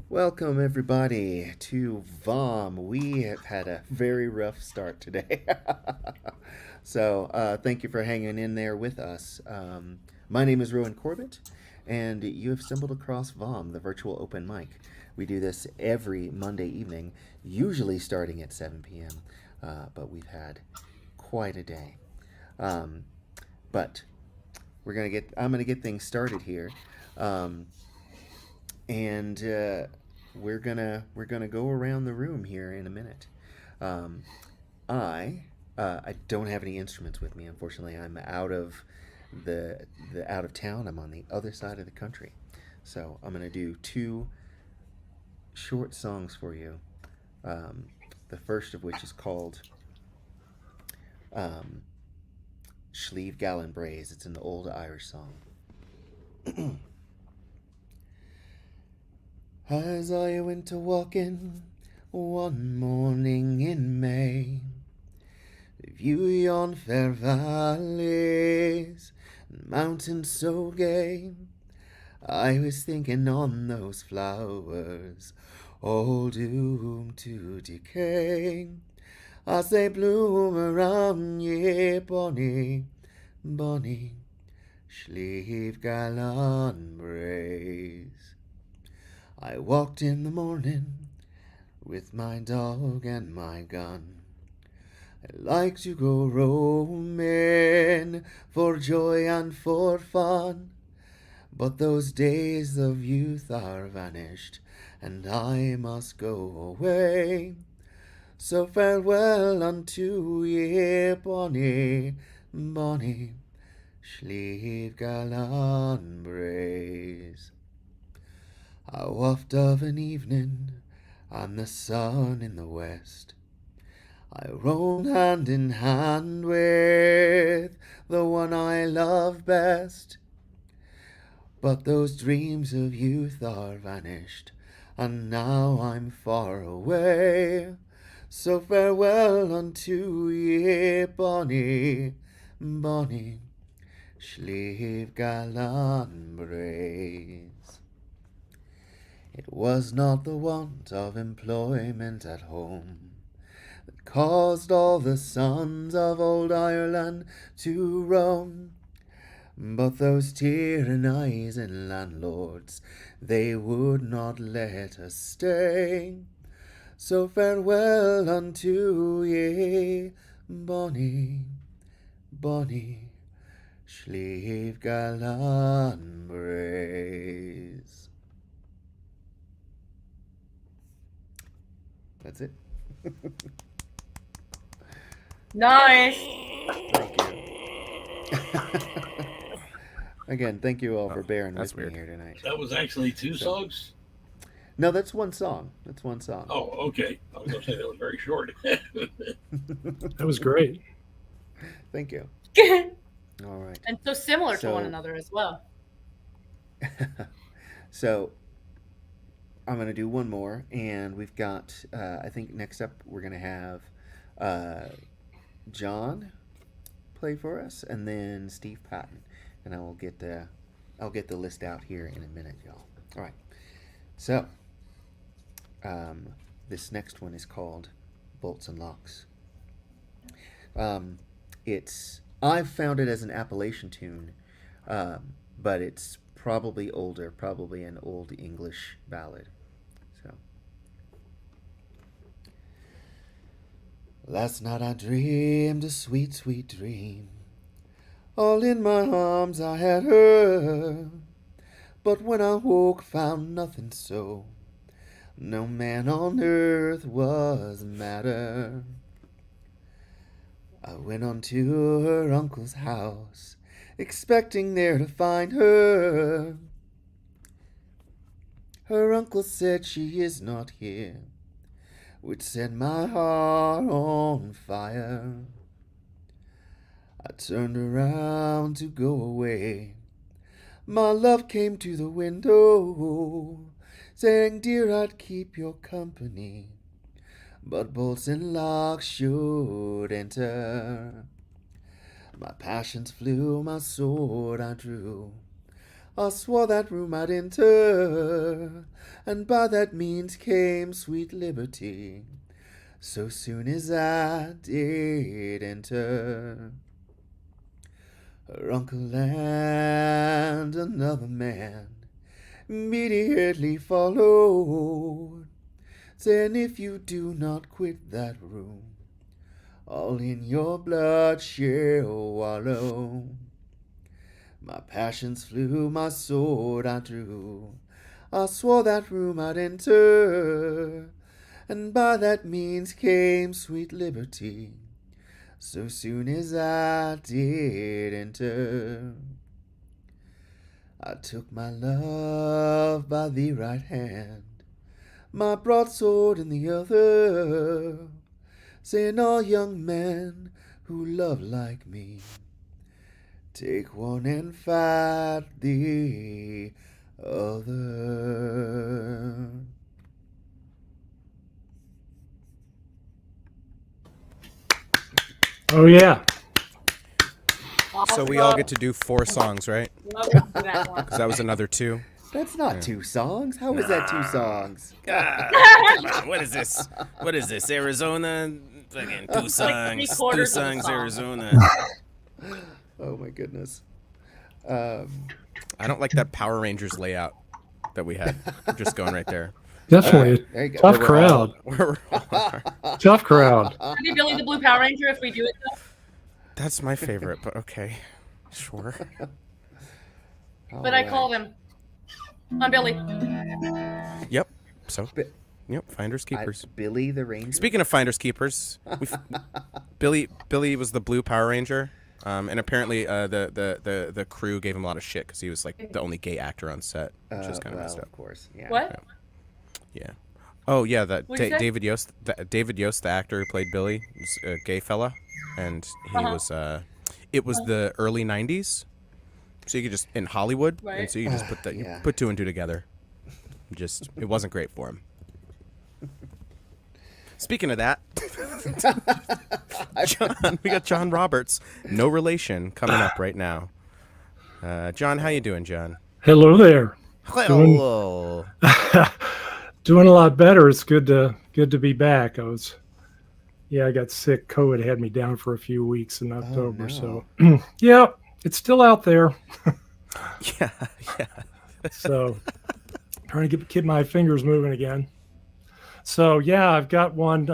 Welcome, everybody, to VOM. We have had a very rough start today. Thank you for hanging in there with us. My name is Rowan Corbett, and you have stumbled across VOM, the virtual open mic. We do this every Monday evening, usually starting at 7 p.m., but we've had quite a day. Um, but I'm gonna get things started here. Um, and we're gonna go around the room here in a minute. Um, I don't have any instruments with me. Unfortunately, I'm out of the out of town. I'm on the other side of the country, so I'm gonna do two short songs for you. Um, the first of which is called um, Slieve Gallon Braes. It's an old Irish song. As I went a walking one morning in May, to view yon fair valleys and mountains so gay, I was thinking on those flowers, all doomed to decay, as they bloom around ye bonny, bonny Slieve Gallon Braes. I walked in the morning with my dog and my gun. I like to go roaming for joy and for fun. But those days of youth are vanished, and I must go away. So farewell unto ye, bonny, bonny Slieve Gallon Braes. A waft of an evening, and the sun in the west, I roamed hand in hand with the one I love best. But those dreams of youth are vanished, and now I'm far away. So farewell unto ye, bonny, bonny Slieve Gallon Braes. It was not the want of employment at home that caused all the sons of old Ireland to roam, but those tyrannizing landlords, they would not let us stay. So farewell unto ye, bonny, bonny Slieve Gallon Braes. That's it. Nice. Thank you. Again, thank you all for bearing That's with me weird. here tonight. That was actually two So, songs? no, that's one song. That's one song. Oh, okay. I was going to say that was very short. That was great. Thank you. All right. And so similar to one So, another as well. so I'm gonna do one more, and we've got. I think next up we're gonna have uh, John play for us, and then Steve Patton, and I'll get the list out here in a minute, y'all. All right. So um, this next one is called Bolts and Locks. Um, it's I've found it as an Appalachian tune, but it's probably older, probably an old English ballad. So last night I dreamed a sweet, sweet dream. All in my arms I had her, but when I woke found nothing so. No man on earth was madder. I went on to her uncle's house, expecting there to find her. Her uncle said she is not here, which set my heart on fire. I turned around to go away. My love came to the window, saying, "Dear, I'd keep your company, but bolts and locks should enter." My passions flew, my sword I drew. I swore that room I'd enter, and by that means came sweet liberty. So soon as I did enter, her uncle and another man immediately followed, saying, if you do not quit that room, all in your blood shall wallow. My passions flew, my sword I drew, I swore that room I'd enter, and by that means came sweet liberty. So soon as I did enter, I took my love by the right hand, my broadsword in the other, saying, all young men who love like me, take one and fight the other. Oh yeah. So we all get to do 4 songs, right? Love that one. Because that was another 2. That's not 2 songs. How is that 2 songs? What is this? What is this? Arizona? Fucking 2 songs. 2 3/4 of a songs, song. Arizona. Oh my goodness. I don't like that Power Rangers layout that we had. I'm just going right there. Definitely There you go. tough crowd. Tough crowd. Maybe Billy the Blue Power Ranger if we do it though. That's my favorite, but okay. Sure. But I called him. I'm Billy. Yep. So, Bi- yep, finders keepers. Billy the Ranger. Speaking of finders keepers, Billy was the blue Power Ranger, and apparently the crew gave him a lot of shit because he was like the only gay actor on set, which is kind of messed Of up. course. Yeah. What? Yeah. Oh yeah, that What'd you say? David Yost, the actor who played Billy, was a gay fella, and he was it was the early '90s, so you could just in Hollywood, and Right. so you just put that Yeah. you put 2 and 2 together. Just it wasn't great for him. Speaking of that, John, we got John Roberts, no relation, coming up right now. John, how you doing, John? Hello there. Hello. Doing a lot better. It's good to be back. I got sick. COVID had me down for a few weeks in October. no. So yeah, it's still out there. Yeah. So trying to get my fingers moving again. So yeah, I've got one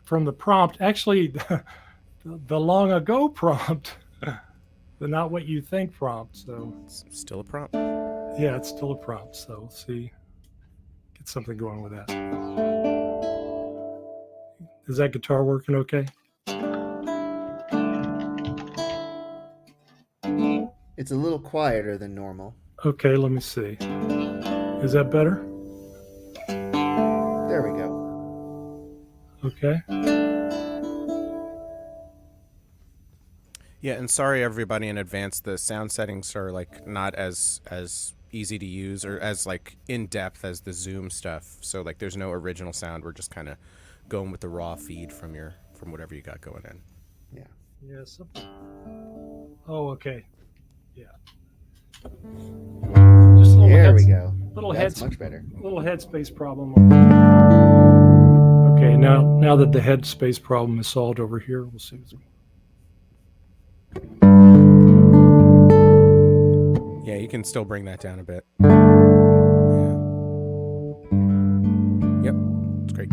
from the prompt. Actually, the long ago prompt, the not what you think prompt. So It's still a prompt. yeah, it's still a prompt. So we'll see. Get something going with that. Is that guitar working okay? It's a little quieter than normal. Okay, let me see. Is that better? There we go. Okay. Yeah, and sorry everybody in advance. The sound settings are like not as easy to use or as like in depth as the Zoom stuff. So like there's no original sound. We're just kind of going with the raw feed from whatever you got going in. Yeah. Yeah. Oh, okay. Yeah. Just a little There we go. Little That's head, much better. little headspace problem. Okay, now that the headspace problem is solved over here, we'll see. Yeah, you can still bring that down a bit. Yeah. Yep, it's great.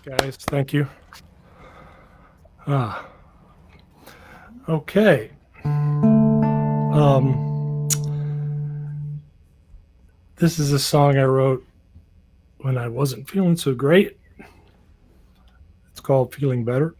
guys. Thank you. Okay. This is a song I wrote when I wasn't feeling so great. It's called Feeling Better.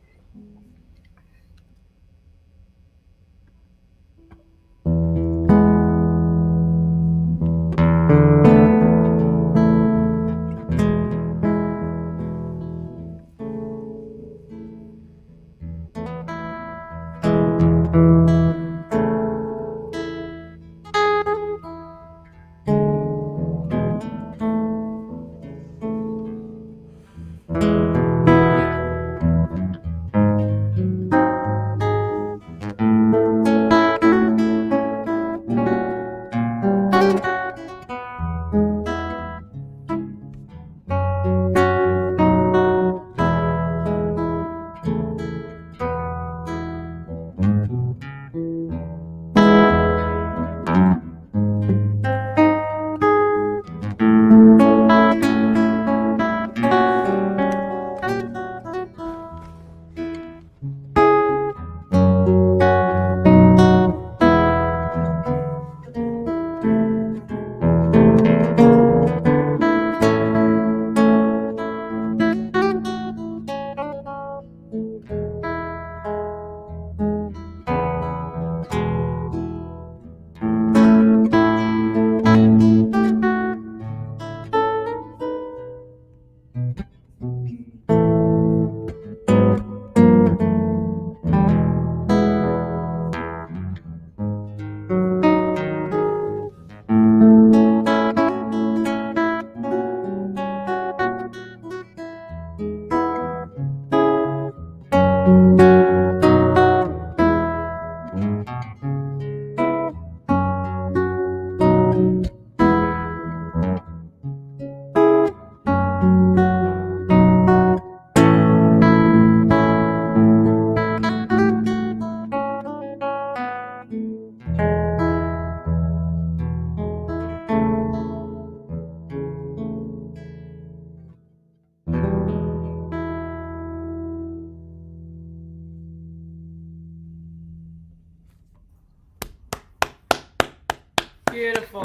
Beautiful.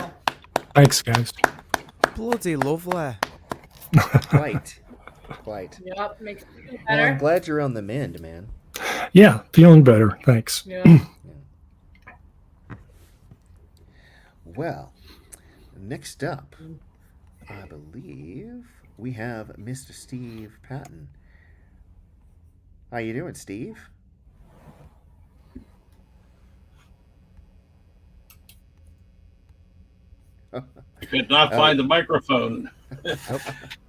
Thanks, guys. Bloody lovely. Quite. Yep, makes it feel Well, I'm better. glad you're on the mend, man. Yeah, feeling better. Thanks. Yeah. Well, next up, I believe we have Mr. Steve Patton. How you doing, Steve? I could not find the microphone.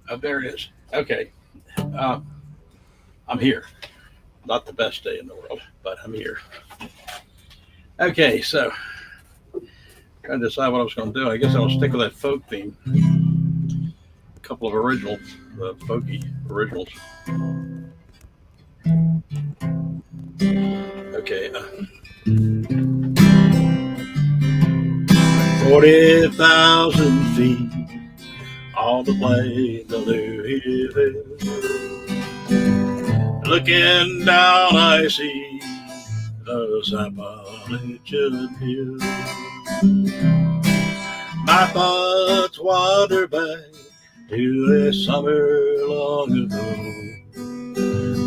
Oh, there it is. Okay. I'm here. Not the best day in the world, but I'm here. Okay, so trying to decide what I was going to do. I guess I'll stick with that folk theme. A couple of original, folky originals. Okay. 40,000 feet on the plain of Louisville. Looking down, I see the Appalachian Hills. My thoughts wander back to a summer long ago,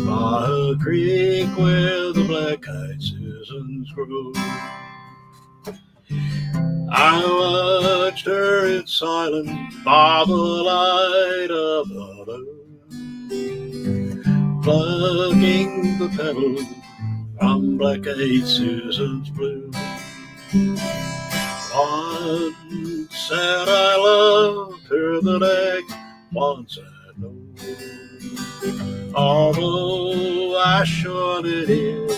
by a creek where the black-eyed Susans grow. I watched her in silence by the light of the moon, plucking the petals from black-eyed Susan's bloom. Once said I loved her the next, once I know. Although I surely did,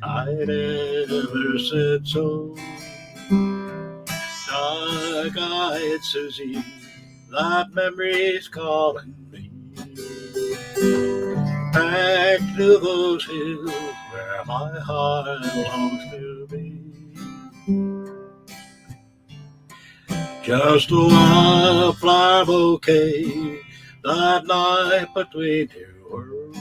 I never said so. Dark-eyed Susie, that memory's calling me back to those hills where my heart longs to be. Just a wildflower bouquet that night between two world.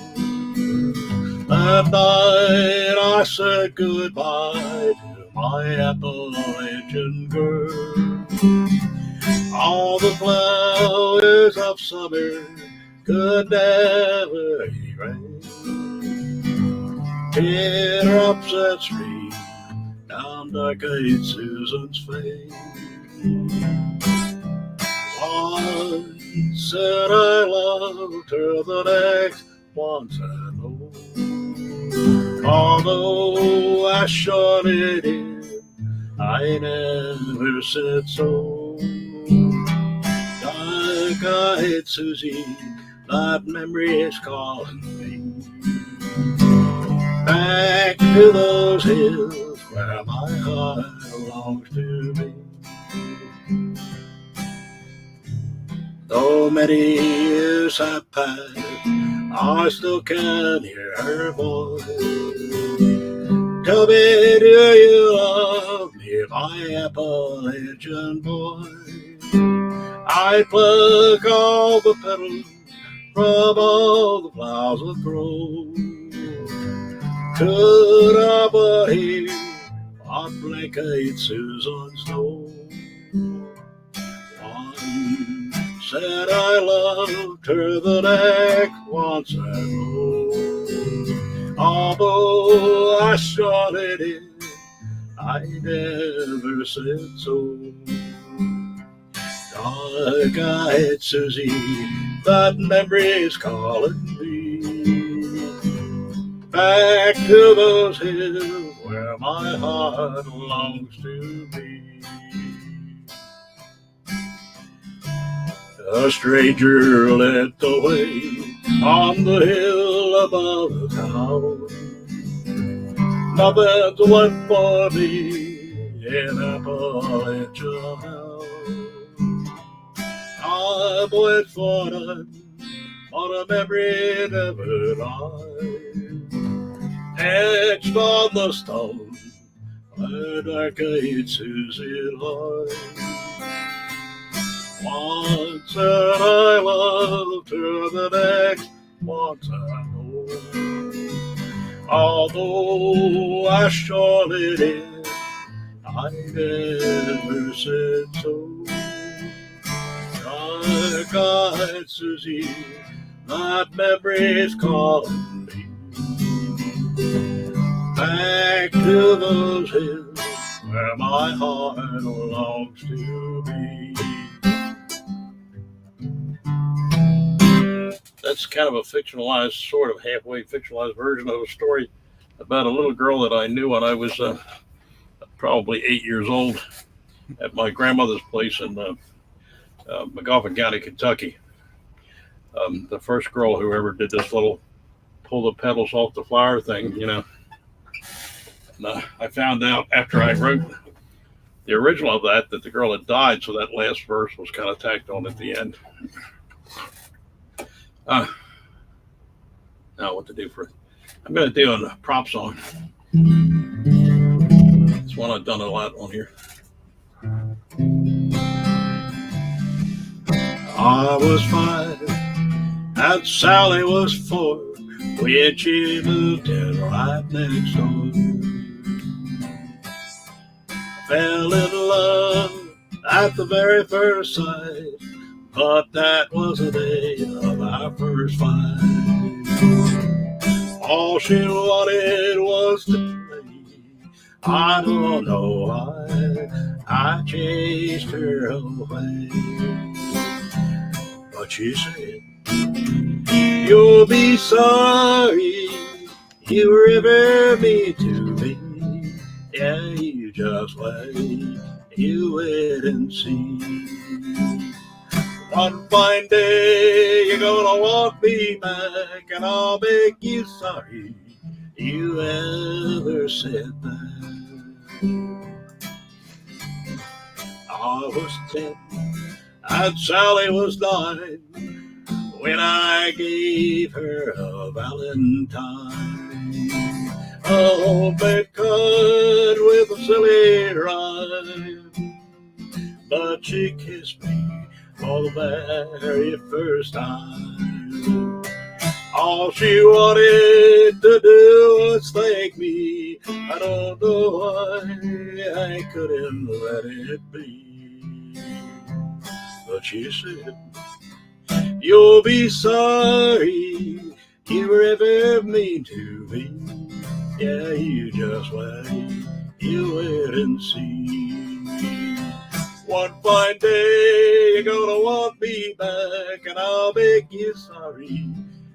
That night I said goodbye to my Appalachian girl. All the flowers of summer could never erase teardrops that stream down dark-eyed Susan's face. One said I loved her, the next one said no. Although I shorted it, I never said so. Dark-eyed Susie, that memory is calling me back to those hills where my heart longs to be. Though many years have passed, I still can hear her voice. Tell me, do you love me, my Appalachian boy? I pluck all the petals from all the flowers that grow. Could I but hear what black-eyed Susan's know? One said I loved her, the next one said no. Although I shorted it, I never said so. Dark-eyed Susie, that memory's calling me back to those hills where my heart longs to be. A stranger led the way on the hill above the town. Nothing's left for me in Appalachia now. I've waited for none, but a memory never dies. Etched on the stone where dark-eyed Susie lies. Once said I loved her, the next one said no. Although I surely did, I never said so. Dark-eyed Susie, that memory's calling me back to those hills where my heart longs to be. That's kind of a fictionalized, sort of halfway fictionalized version of a story about a little girl that I knew when I was probably 8 years old at my grandmother's place in McGoffin County, Kentucky. The first girl who ever did this little pull the petals off the flower thing, you know. And I found out after I wrote the original of that the girl had died, so that last verse was kind of tacked on at the end. Now what to do for it? I'm going to do a prop song. It's one I've done a lot on here. I was 5 and Sally was 4 when she moved in right next door. Fell in love at the very first sight, but that was the day of our first fight. All she wanted was to play. I don't know why I chased her away. But she said, you'll be sorry you ever mean to me. Yeah, you just wait, you wait and see. One fine day you're gonna want me back, and I'll make you sorry you ever said that. I was 10 and Sally was 9 when I gave her a valentine. A homemade card with a silly rhyme, but she kissed me for the very first time. All she wanted to do was thank me. I don't know why I couldn't let it be. But she said, you'll be sorry you were ever mean to me. Yeah, you just wait, you wait and see. One fine day you're gonna want me back, and I'll make you sorry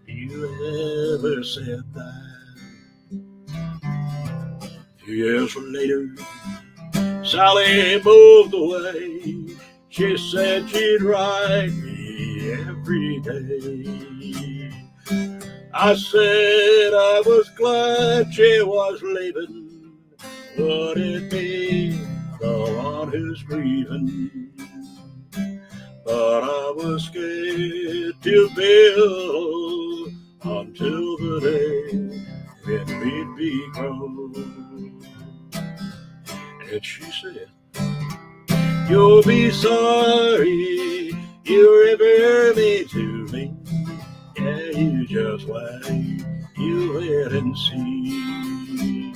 you ever said that. 2 years later, Sally moved away. She said she'd write me every day. I said I was glad she was leaving. Would it be the one who's grieving? But I was scared to build until the day when we'd be grown. And she said, you'll be sorry you ever mean to me. Yeah, you just wait, you wait and see.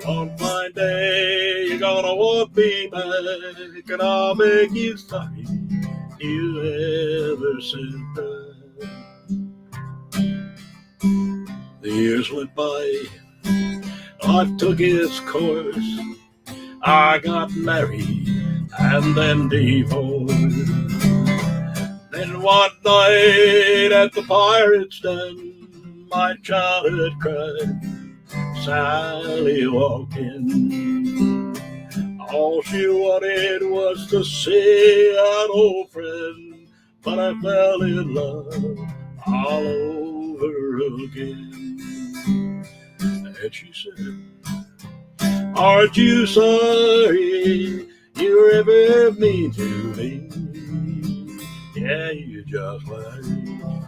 One fine day you're gonna want me back, and I'll make you sorry you ever said that. The years went by, life took its course. I got married and then divorced. Then one night at the Pirate's Den, my childhood cried, Sally walked in. All she wanted was to see an old friend, but I fell in love all over again. And she said, aren't you sorry you ever mean to me? Yeah, you just wait,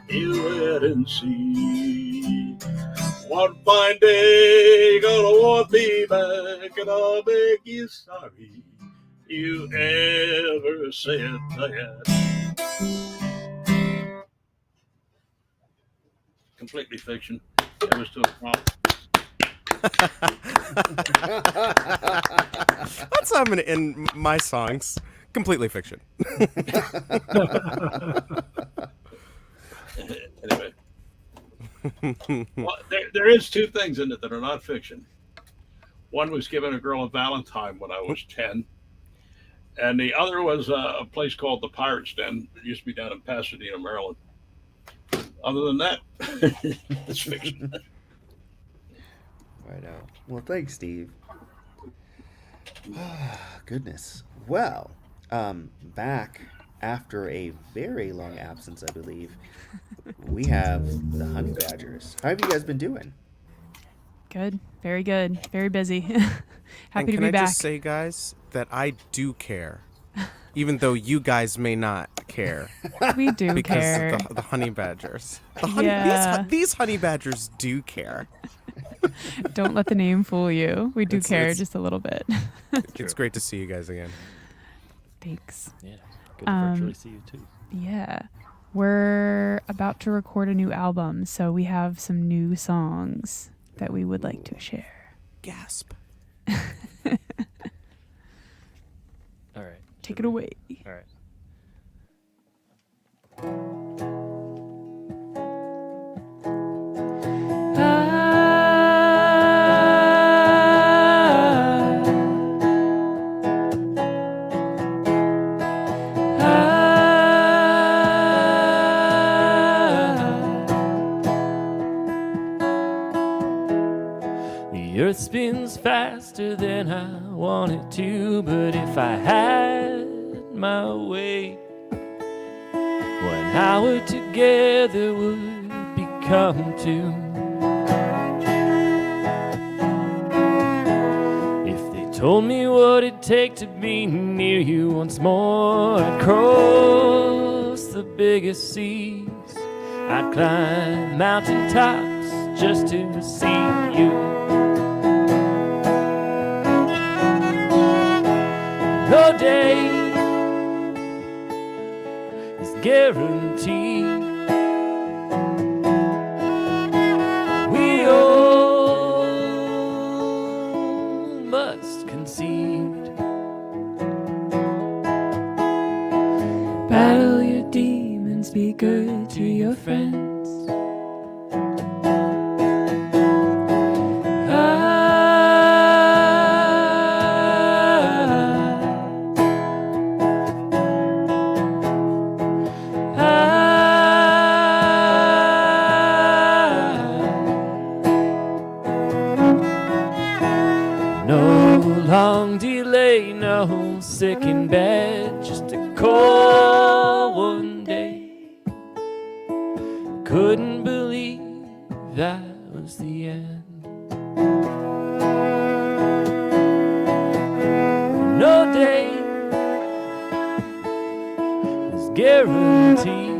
you wait and see. One fine day you're gonna want me back, and I'll make you sorry you ever said that. Completely fiction. It was to a prompt. That's how I'm gonna end my songs. Completely fiction. Anyway. Well, there is two things in it that are not fiction. One was giving a girl a Valentine when I was 10. And the other was a place called the Pirate's Den that used to be down in Pasadena, Maryland. Other than that, it's fiction. Right out. Well, thanks, Steve. Goodness. Well, back after a very long absence, I believe, we have the Honey Badgers. How have you guys been doing? Good. Very good. Very busy. Happy to can be I back. just say, guys, that I do care, even though you guys may not care. We do because care. of the honey badgers. Yeah. These honey badgers do care. Don't let the name fool you. We do It's- care it's- just a little bit. It's great to see you guys again. Thanks. Yeah, good to virtually see you too. Yeah. We're about to record a new album, so we have some new songs that we would like to share. Gasp. All right. Take it away. All right. The earth spins faster than I want it to, but if I had my way, one hour together would become two. If they told me what it'd take to be near you once more, I'd cross the biggest seas, I'd climb mountain tops just to see you. No day is guaranteed, say no, sick in bed, just a cold one day. Couldn't believe that was the end. No day is guaranteed.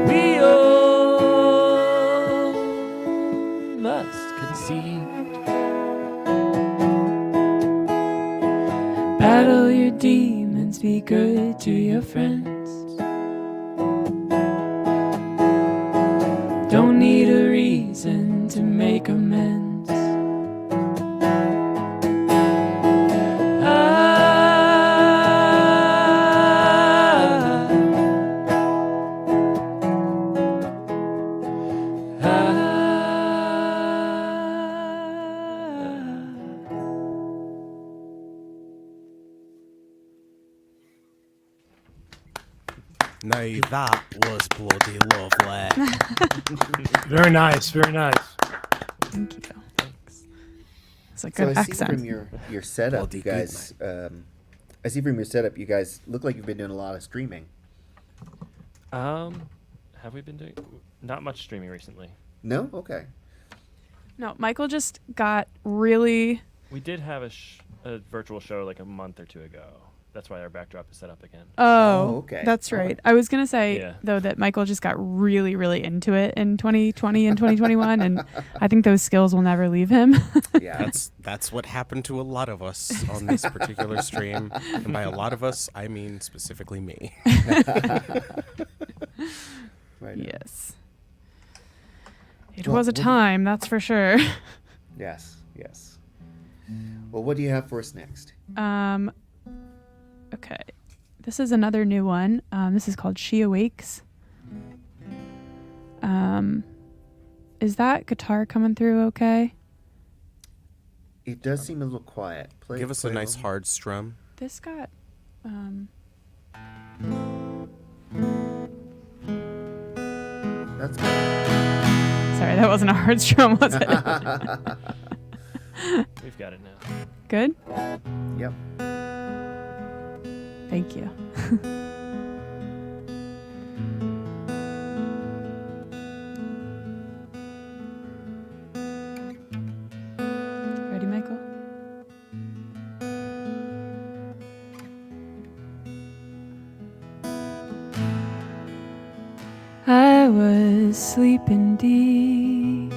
We all must concede. Battle your demons, be good to your friends. Don't need a reason to make amends. Now that was bloody lovely. Very nice. Very nice. Thank you. It's a So good I see accent. from your setup, Bloody you good, guys. I see from your setup, you guys look like you've been doing a lot of streaming. Have we been doing not much streaming recently? No, okay. No, Michael just got really. We did have a virtual show like a month or two ago. That's why our backdrop is set up again. Oh, okay. That's All right. right. I was gonna say Yeah. though that Michael just got really, really into it in 2020 and 2021, and I think those skills will never leave him. Yeah. That's what happened to a lot of us on this particular stream, and by a lot of us, I mean specifically me. Right on. Yes. It Well, was a what do you- time, that's for sure. Yes. Yes. Well, what do you have for us next? Okay. This is another new one. This is called She Awakes. Is that guitar coming through okay? It does seem a little quiet. Give us a play nice along. hard strum. This got That's good. sorry, that wasn't a hard strum, was it? We've got it now. Good? Yep. Thank you. Ready, Michael? I was sleeping deep,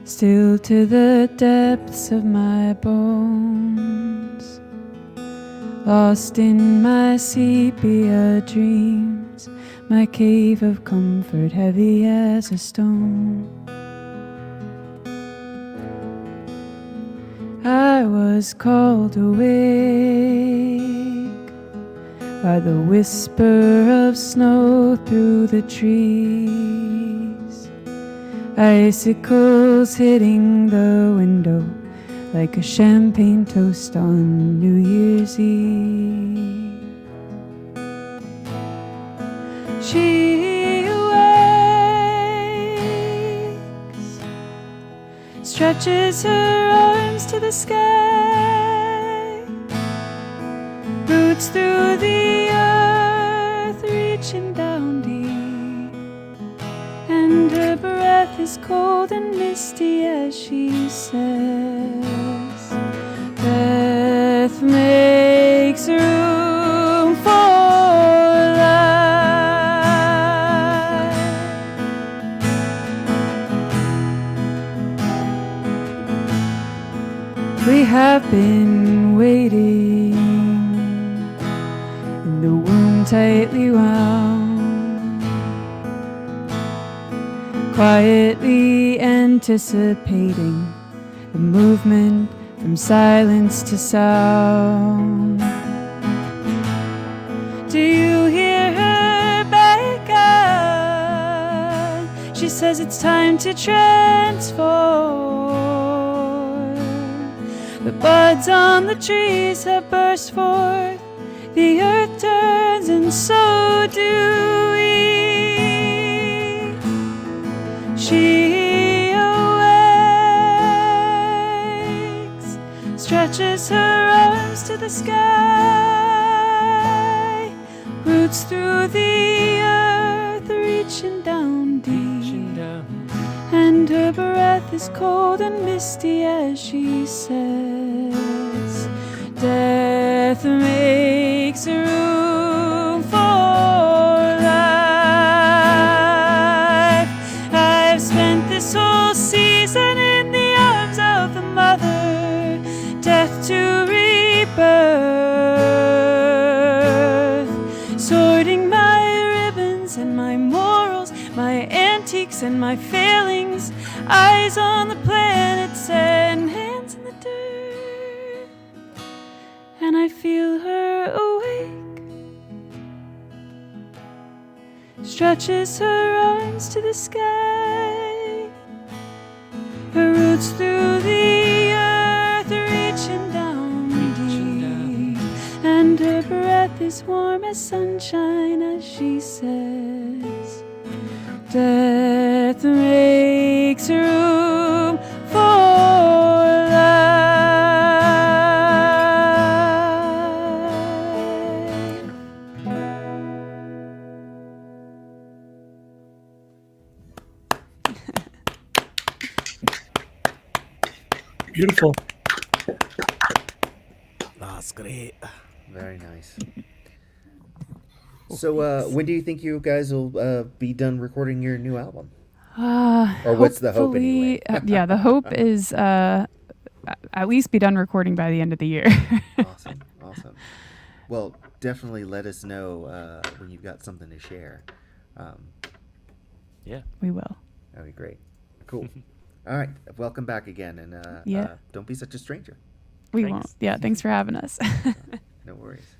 still to the depths of my bones, lost in my sepia dreams, my cave of comfort heavy as a stone. I was called awake by the whisper of snow through the trees, icicles hitting the window like a champagne toast on New Year's Eve. She awakes, stretches her arms to the sky, roots through the earth, reaching down deep, and her breath is cold and misty as she says, death makes room for life. We have been waiting in the womb tightly wound, quietly anticipating the movement from silence to sound. Do you hear her beckon? She says it's time to transform. The buds on the trees have burst forth, the earth turns and so do we. She awakes, the sky, roots through the earth, reaching down deep. And her breath is cold and misty as she says, death makes room for life. I've spent this whole season in the arms of the mother, death to rebirth, sorting my ribbons and my morals, my antiques and my failings, eyes on the planets and hands in the dirt. And I feel her awake, stretches her arms to the sky, her roots through the earth reaching down deep, and her breath is warm as sunshine as she says, death makes room for life. Beautiful. That's great. Very nice. So, when do you think you guys will be done recording your new album? Or what's the hope anyway? Yeah, the hope is at least be done recording by the end of the year. Awesome, awesome. Well, definitely let us know when you've got something to share. Yeah. We will. That'd be great. Cool. All right, welcome back again, and Yeah. don't be such a stranger. We Thanks. won't. Yeah, thanks for having us. No worries.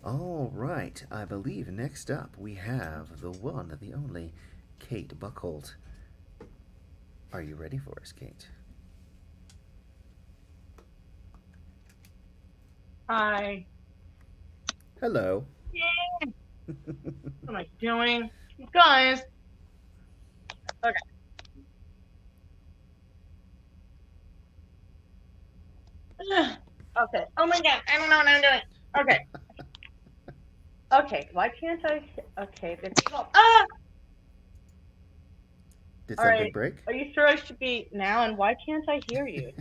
All right, I believe next up we have the one, the only, Kate Buckholt. Are you ready for us, Kate? Hi. Hello. What am I doing? You guys. Okay. Okay. Oh my god, I don't know what I'm doing. Okay. Okay, why can't I? Okay, this is all. Ah! Did All something right. break? Are you sure I should be now? And why can't I hear you?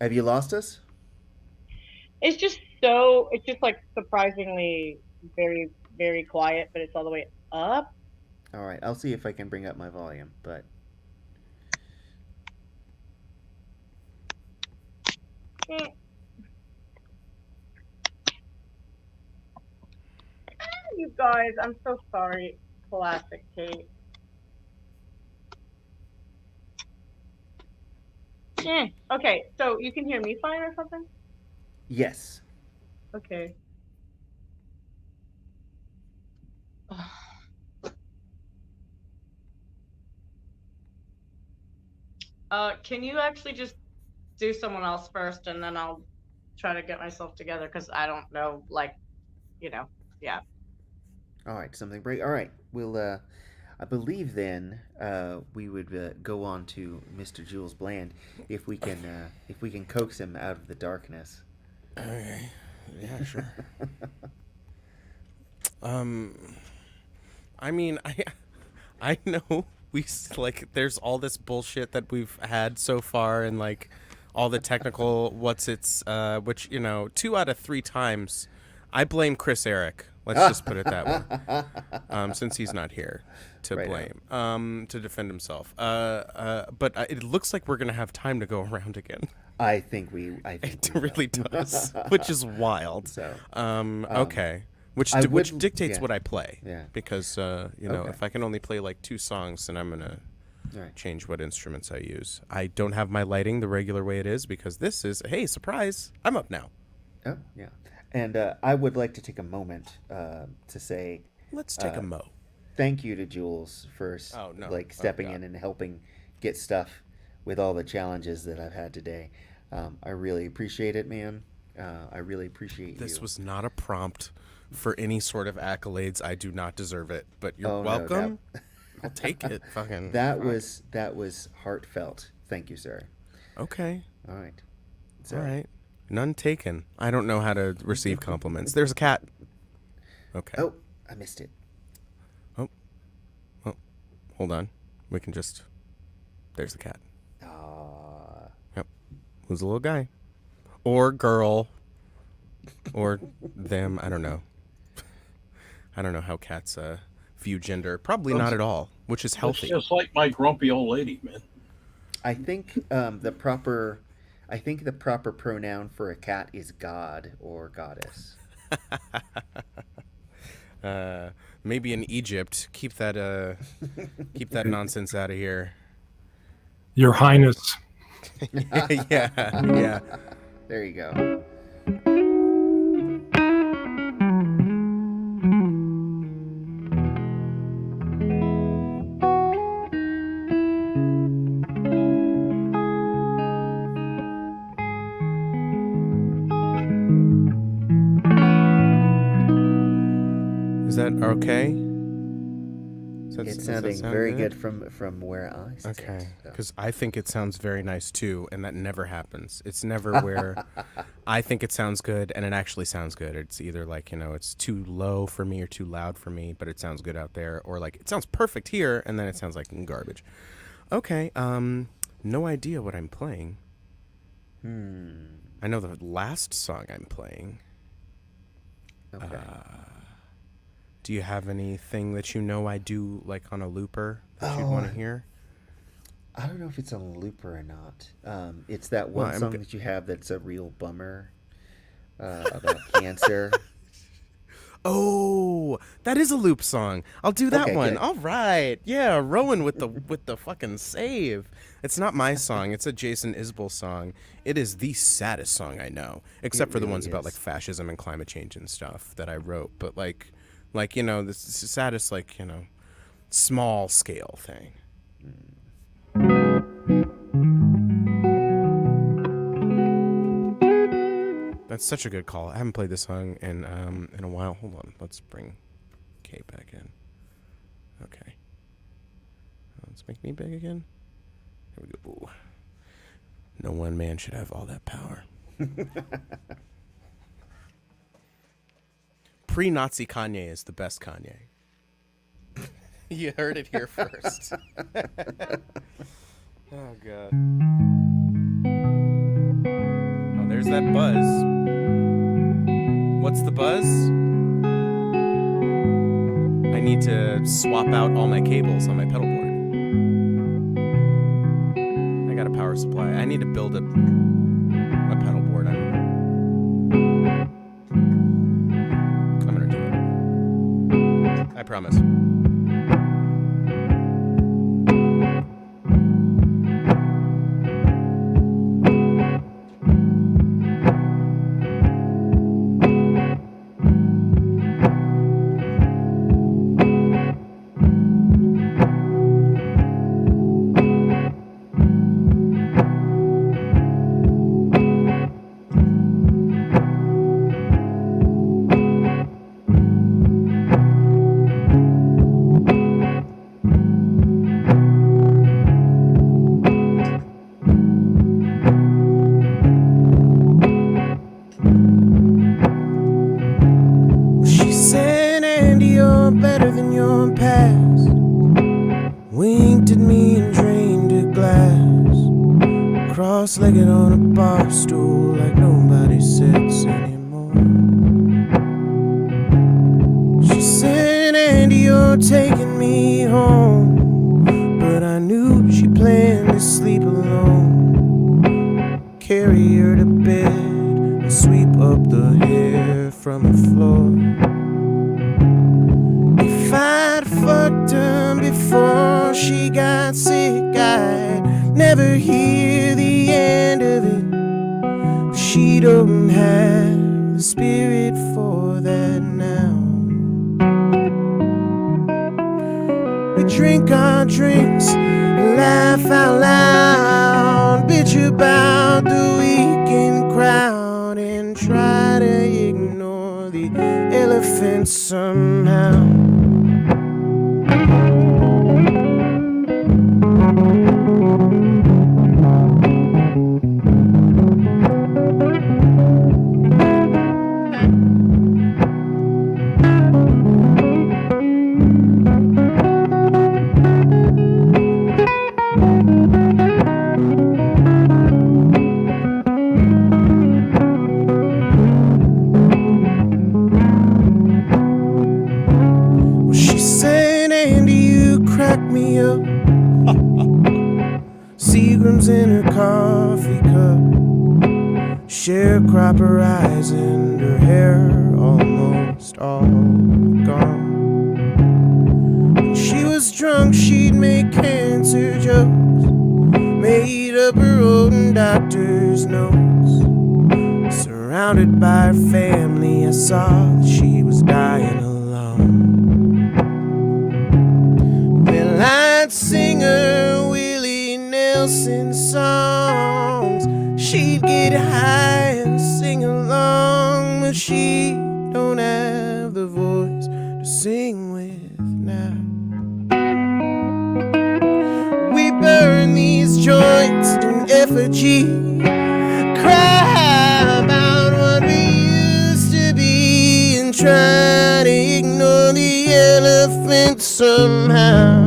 Have you lost us? It's just like surprisingly very, very quiet, but it's all the way up. All right, I'll see if I can bring up my volume, but Mm. You guys, I'm so sorry. Classic Kate. Okay, so you can hear me fine or something? yes. Okay. Can you actually just do someone else first, and then I'll try to get myself together, because I don't know, like, yeah. All right, something break. All right, we'll. I believe then we would go on to Mr. Jules Bland if we can coax him out of the darkness. Okay. Yeah, sure. I mean, I know like there's all this bullshit that we've had so far, and like all the technical which 2 out of 3 times I blame Chris Eric. Let's just put it that way. Since he's not here to Right blame, to defend himself. But it looks like we're gonna have time to go around again. I think It we really will. does, which is wild. So, okay. Which I which would- dictates yeah. what I play. Yeah. Because Okay. if I can only play like 2 songs, then I'm gonna All right. change what instruments I use. I don't have my lighting the regular way it is because this is surprise, I'm up now. Oh, yeah. And I would like to take a moment to say Let's take a mo. thank you to Jules for Oh, no. stepping Oh, in and helping get stuff with all the challenges that I've had today. I really appreciate it, man. I really appreciate This you. was not a prompt for any sort of accolades. I do not deserve it, but you're Oh, no, welcome. I'll take it. Fucking that fine. was heartfelt. Thank you, sir. Okay. All right. So, All right. None taken. I don't know how to receive compliments. There's a cat. Okay. Oh, I missed it. Oh, hold on. We can just... There's the cat. Aw. Yep. Who's a little guy? Or girl. Or them. I don't know. I don't know how cats view gender. Probably not at all, which is healthy. It's just like my grumpy old lady, man. I think the proper pronoun for a cat is god or goddess. Maybe in Egypt. Keep that nonsense out of here. Your Highness. yeah. There you go. Is that okay? It's sounding very good from where I sit. Okay, So. because I think it sounds very nice too, and that never happens. It's never where I think it sounds good and it actually sounds good. It's either like, it's too low for me or too loud for me, but it sounds good out there, or like it sounds perfect here and then it sounds like garbage. Okay, no idea what I'm playing. I know the last song I'm playing. Okay. Do you have anything that I do like on a looper that you'd want to hear? I don't know if it's on a looper or not. It's that one song that you have that's a real bummer about cancer. Oh, that is a loop song. I'll do that one. Good. All right. Yeah, Rowan with the fucking save. It's not my song. It's a Jason Isbell song. It is the saddest song I know, except for the ones about like fascism and climate change and stuff that I wrote. But like the saddest small scale thing. That's such a good call. I haven't played this song in a while. Hold on. Let's bring Kate back in. Okay. Let's make me big again. Here we go. Ooh. No one man should have all that power. Pre-Nazi Kanye is the best Kanye. You heard it here first. Oh, God. Oh, there's that buzz. What's the buzz? I need to swap out all my cables on my pedal board. I got a power supply. I need to build a pedal board. I'm gonna do it. I promise. Cross-legged on a bar stool like nobody sits anymore. She said, Andy, you're taking me home. But I knew she planned to sleep alone. Carry her to bed and sweep up the hair from the floor. If I'd fucked her before she got sick, I'd never hear the end of it. But she don't have the spirit for that now. We drink our drinks and laugh out loud, bitch about the weekend crowd, and try to ignore the elephant somehow. crack me up. Seagram's in her coffee cup. Sharecropper eyes and her hair almost all gone. When she was drunk, she'd make cancer jokes, made up her own doctor's notes. Surrounded by her family, I saw that she was dying alone. Well, I'd sing her Willie Nelson songs. She'd get high and sing along, but she don't have the voice to sing with now. We burn these joints in effigy, cry about what we used to be, and try to ignore the elephant somehow.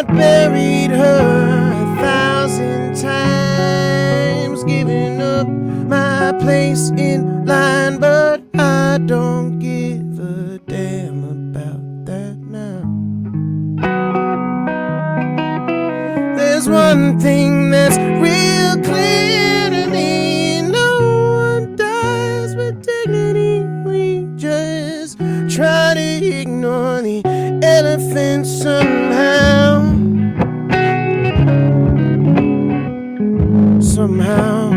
Buried her 1,000 times, giving up my place in line, but I don't give a damn about that now. There's one thing that's real clear to me: no one dies with dignity. We just try to ignore the elephant somehow. Somehow.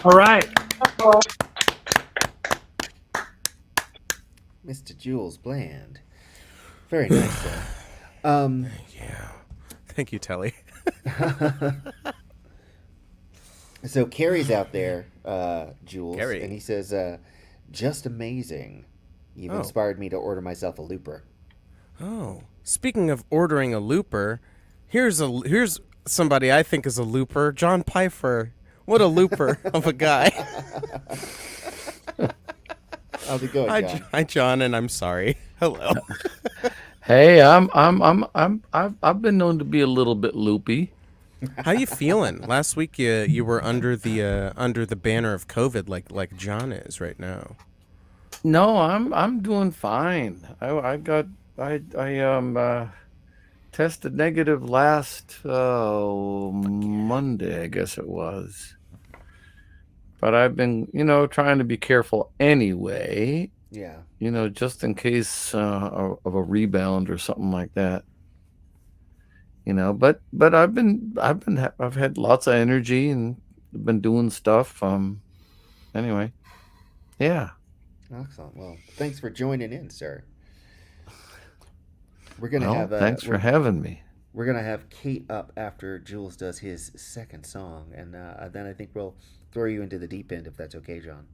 All right. Mr. Jules Bland. Very nice, sir. Yeah. Thank you, Telly. So Carrie's out there, Jules, Carrie. and he says, just amazing. You've Oh. inspired me to order myself a looper. Oh, speaking of ordering a looper, here's somebody I think is a looper, John Pfeiffer. What a looper of a guy. How's it going, John? Hi, John, and I'm sorry. Hello. Hey, I've been known to be a little bit loopy. How you feeling? Last week you were under the banner of COVID like John is right now. No, I'm doing fine. I tested negative last Monday, I guess it was. but I've been, trying to be careful anyway. Yeah. Just in case of a rebound or something like that. But I've had lots of energy and been doing stuff. Anyway, yeah. Excellent. Well, thanks for joining in, sir. We're gonna have. Thanks for having me. We're gonna have Kate up after Jules does his second song, and then I think we'll throw you into the deep end if that's okay, John.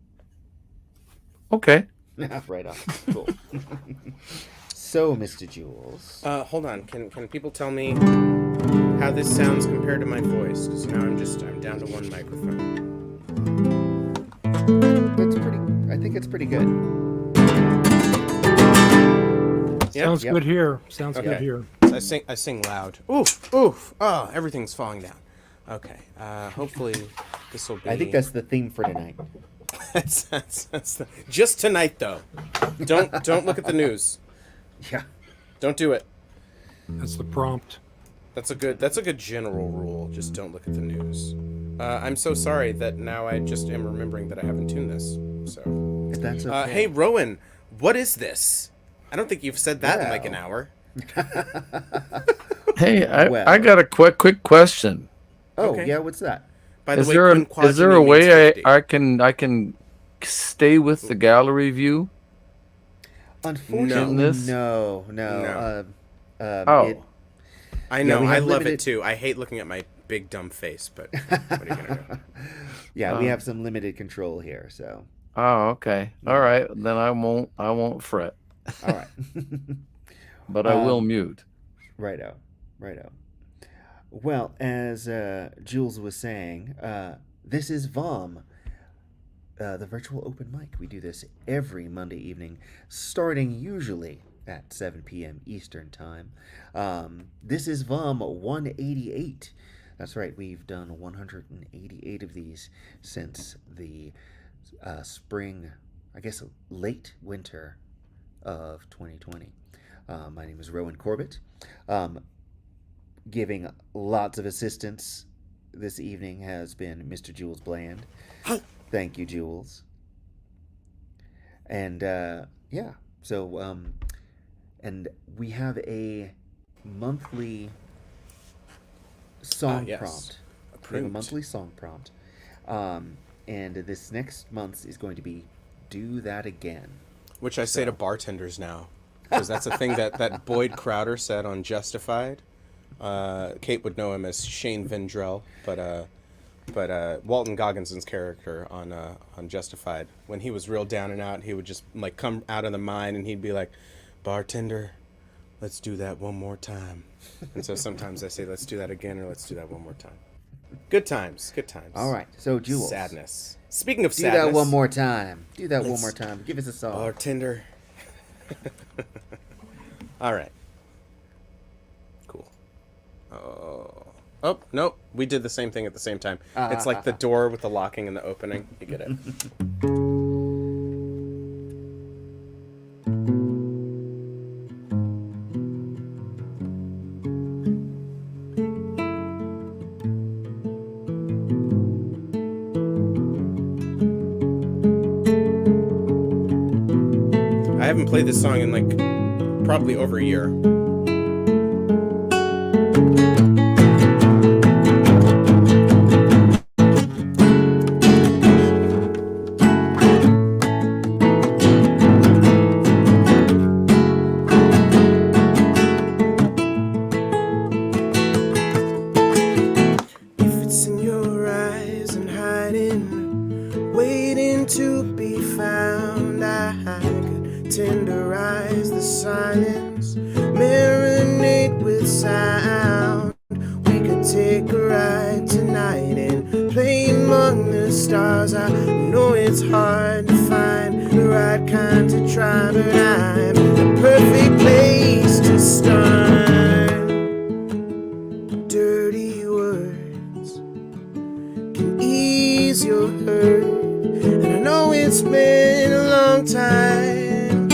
Okay. Right on. Cool. So, Mr. Jules. Hold on. Can people tell me how this sounds compared to my voice? Because now I'm down to one microphone. That's pretty. I think it's pretty good. Sounds Yep. good here. Sounds Okay. good here. I sing loud. Oof, oof. Oh, everything's falling down. Okay. Hopefully this will be. I think that's the theme for tonight. Just tonight though. Don't look at the news. Yeah. Don't do it. That's the prompt. That's a good general rule. Just don't look at the news. I'm so sorry that now I just am remembering that I haven't tuned this. So. That's okay. Hey Rowan, what is this? I don't think you've said that in like an Well. hour. Hey, Well. I got a quick question. Oh, Okay. yeah. What's that? By the Is way, there is there a quinquageny means way 50. I can stay with the gallery view? Unfortunately, this? no. No. Oh. I know. we I have love limited- it too. I hate looking at my big dumb face, but what are you gonna do? Yeah, we have some limited control here, so. Oh, okay. All right. Then I won't fret. All right. But I will mute. Righto. Well, as Jules was saying, this is VOM, the virtual open mic. We do this every Monday evening, starting usually at 7 p.m. Eastern Time. This is VOM 188. That's right, we've done 188 of these since the spring, I guess late winter of 2020. My name is Rowan Corbett. Giving lots of assistance this evening has been Mr. Jules Bland. Thank you, Jules. And yeah, so and we have a monthly song yes. prompt. We have a Approved. monthly song prompt. And this next month is going to be Do That Again. Which I say to bartenders now, because that's a thing that Boyd Crowder said on Justified. Kate would know him as Shane Vendrell, but Walton Gogginson's character on Justified, when he was real down and out, he would just like come out of the mine and he'd be like, "Bartender, let's do that one more time." And so sometimes I say, "Let's do that again," or "Let's do that one more time." Good times, good times. All right, so Jules. Sadness. Speaking of Do sadness, that one more time. Do that one Let's- more time. Give us a song. bartender. All right. Cool. Oh, nope. We did the same thing at the same time. It's like the door with the locking and the opening. You get it. I haven't played this song in like probably over a year. If it's in your eyes and hiding, waiting to be found, I could tenderize the silence, marinate with sound. We could take a ride tonight and play among the stars. I know it's hard to find the right kind to try, but I'm the perfect place to start. Dirty words can ease your hurt, and I know it's been a long time.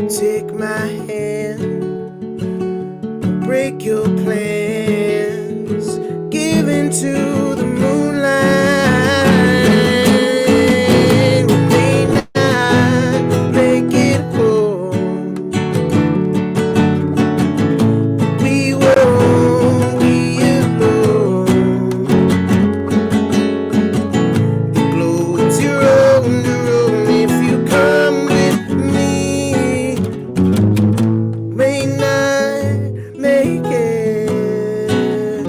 Take my hand, break your plans, give and into the moonlight. We may not make it home. We won't be alone. The globe's your own if you come with me. May not make it.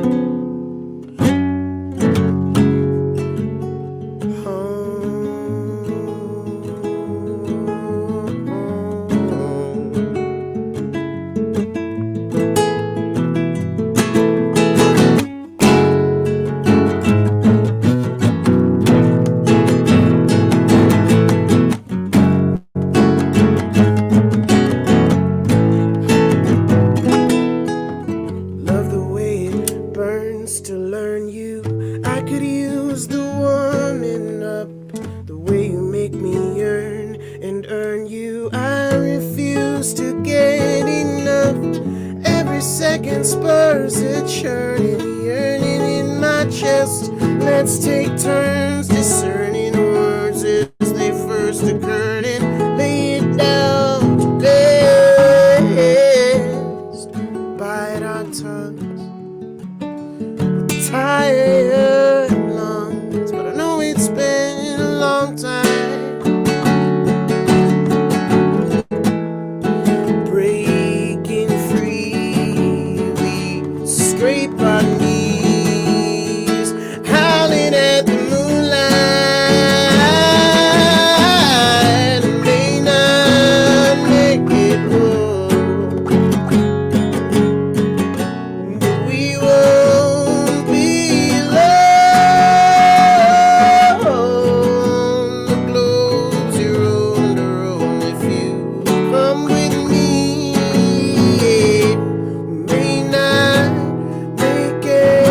Love the way it burns to learn you. I could use the warming up. The way you make me yearn and earn you. I refuse to get enough. Every second spurs a churning, yearning in my chest. Let's take turns discerning words as they first occurred and lay it down to rest. Bite our tongues, tired lungs, but I know it's been a long time. Breaking free, we scrape our knees, howling at the moonlight. May not make it home. We won't be alone. The globe's your own to roam if you come with me. May not make it.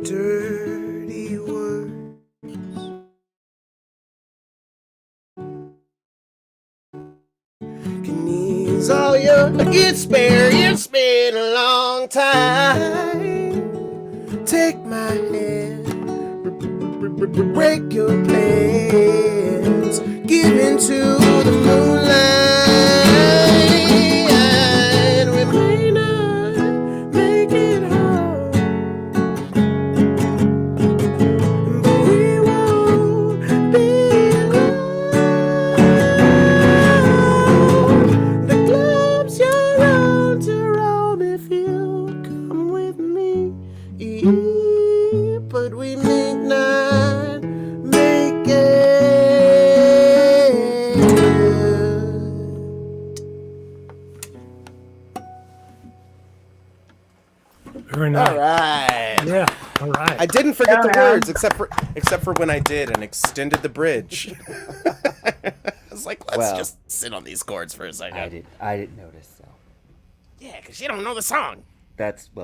Dirty words can ease all your despair. It's been a long time. Take my hand, break your plans, give into the moonlight. We may not make it home, but we won't be alone. The globe's your own to roam if you come with me. But we may not make it. Very nice. All right. Yeah. All right. I didn't forget the Yeah. words, except for when I did and extended the bridge. I was like, let's Well, just sit on these chords for a second. I didn't notice. So Yeah, because you don't know the song.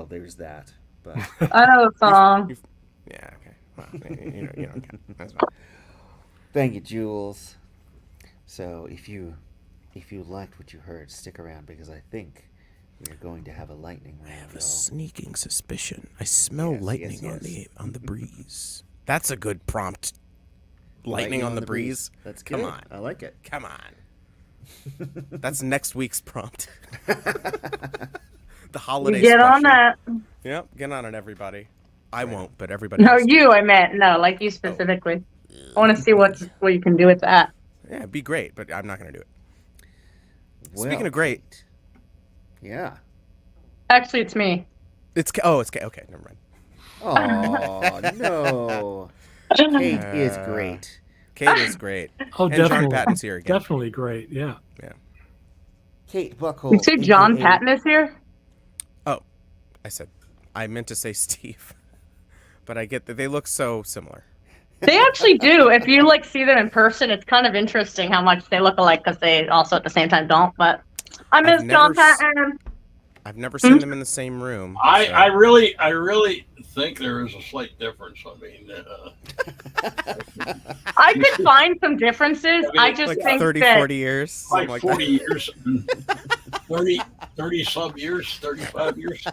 there's that. But I know the song. Yeah, okay. Well, you don't count. That's fine. thank you, Jules. So if you liked what you heard, stick around because I think we are going to have a lightning round. I have a y'all. sneaking suspicion. I smell Yes, lightning yes. on the breeze. That's a good prompt. Lightning on the breeze. That's Come good. on. I like it. Come on. That's next week's prompt. The holiday Get special. on that. Yep, get on it, everybody. I won't, but everybody No, else. you. I meant no, like you specifically. I want to see what you can do with that. Yeah, it'd be great, but I'm not going to do it. Well, Speaking of great, yeah. Actually, it's me. it's okay. Never mind. Oh no. Kate is great. Kate is great. Oh, And John definitely. Patton's here again. Definitely great. Yeah. Kate You Buckhold. say John aka Patton is here? Oh, I meant to say Steve, but I get that they look so similar. They actually do. If you like see them in person, it's kind of interesting how much they look alike because they also at the same time don't. But I miss John Patton. I've never seen them in the same room. I really think there is a slight difference. I mean, I could find some differences. I just like think 30, that 40 years. like Like 40 years, 30 some years, 35 years.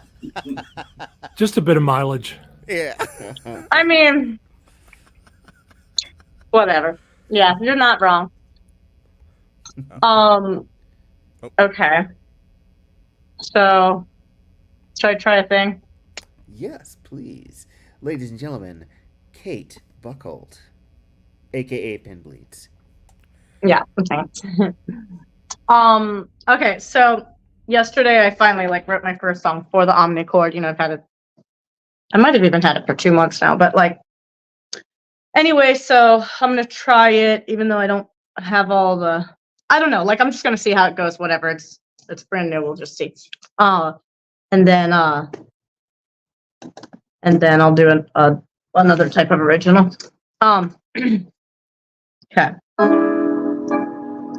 Just a bit of mileage. Yeah. I mean, whatever. Yeah, you're not wrong. Okay. So, should I try a thing? Yes, please. Ladies and gentlemen, Kate Buckhold, aka Pinbleeds. Yeah. Thanks. Okay. So yesterday I finally wrote my first song for the Omnichord. You know, I've had it. I might have even had it for 2 months now, but anyway. So I'm gonna try it, even though I don't have all the. I don't know. I'm just gonna see how it goes. Whatever. It's brand new. We'll just see. And then I'll do another type of original. Okay.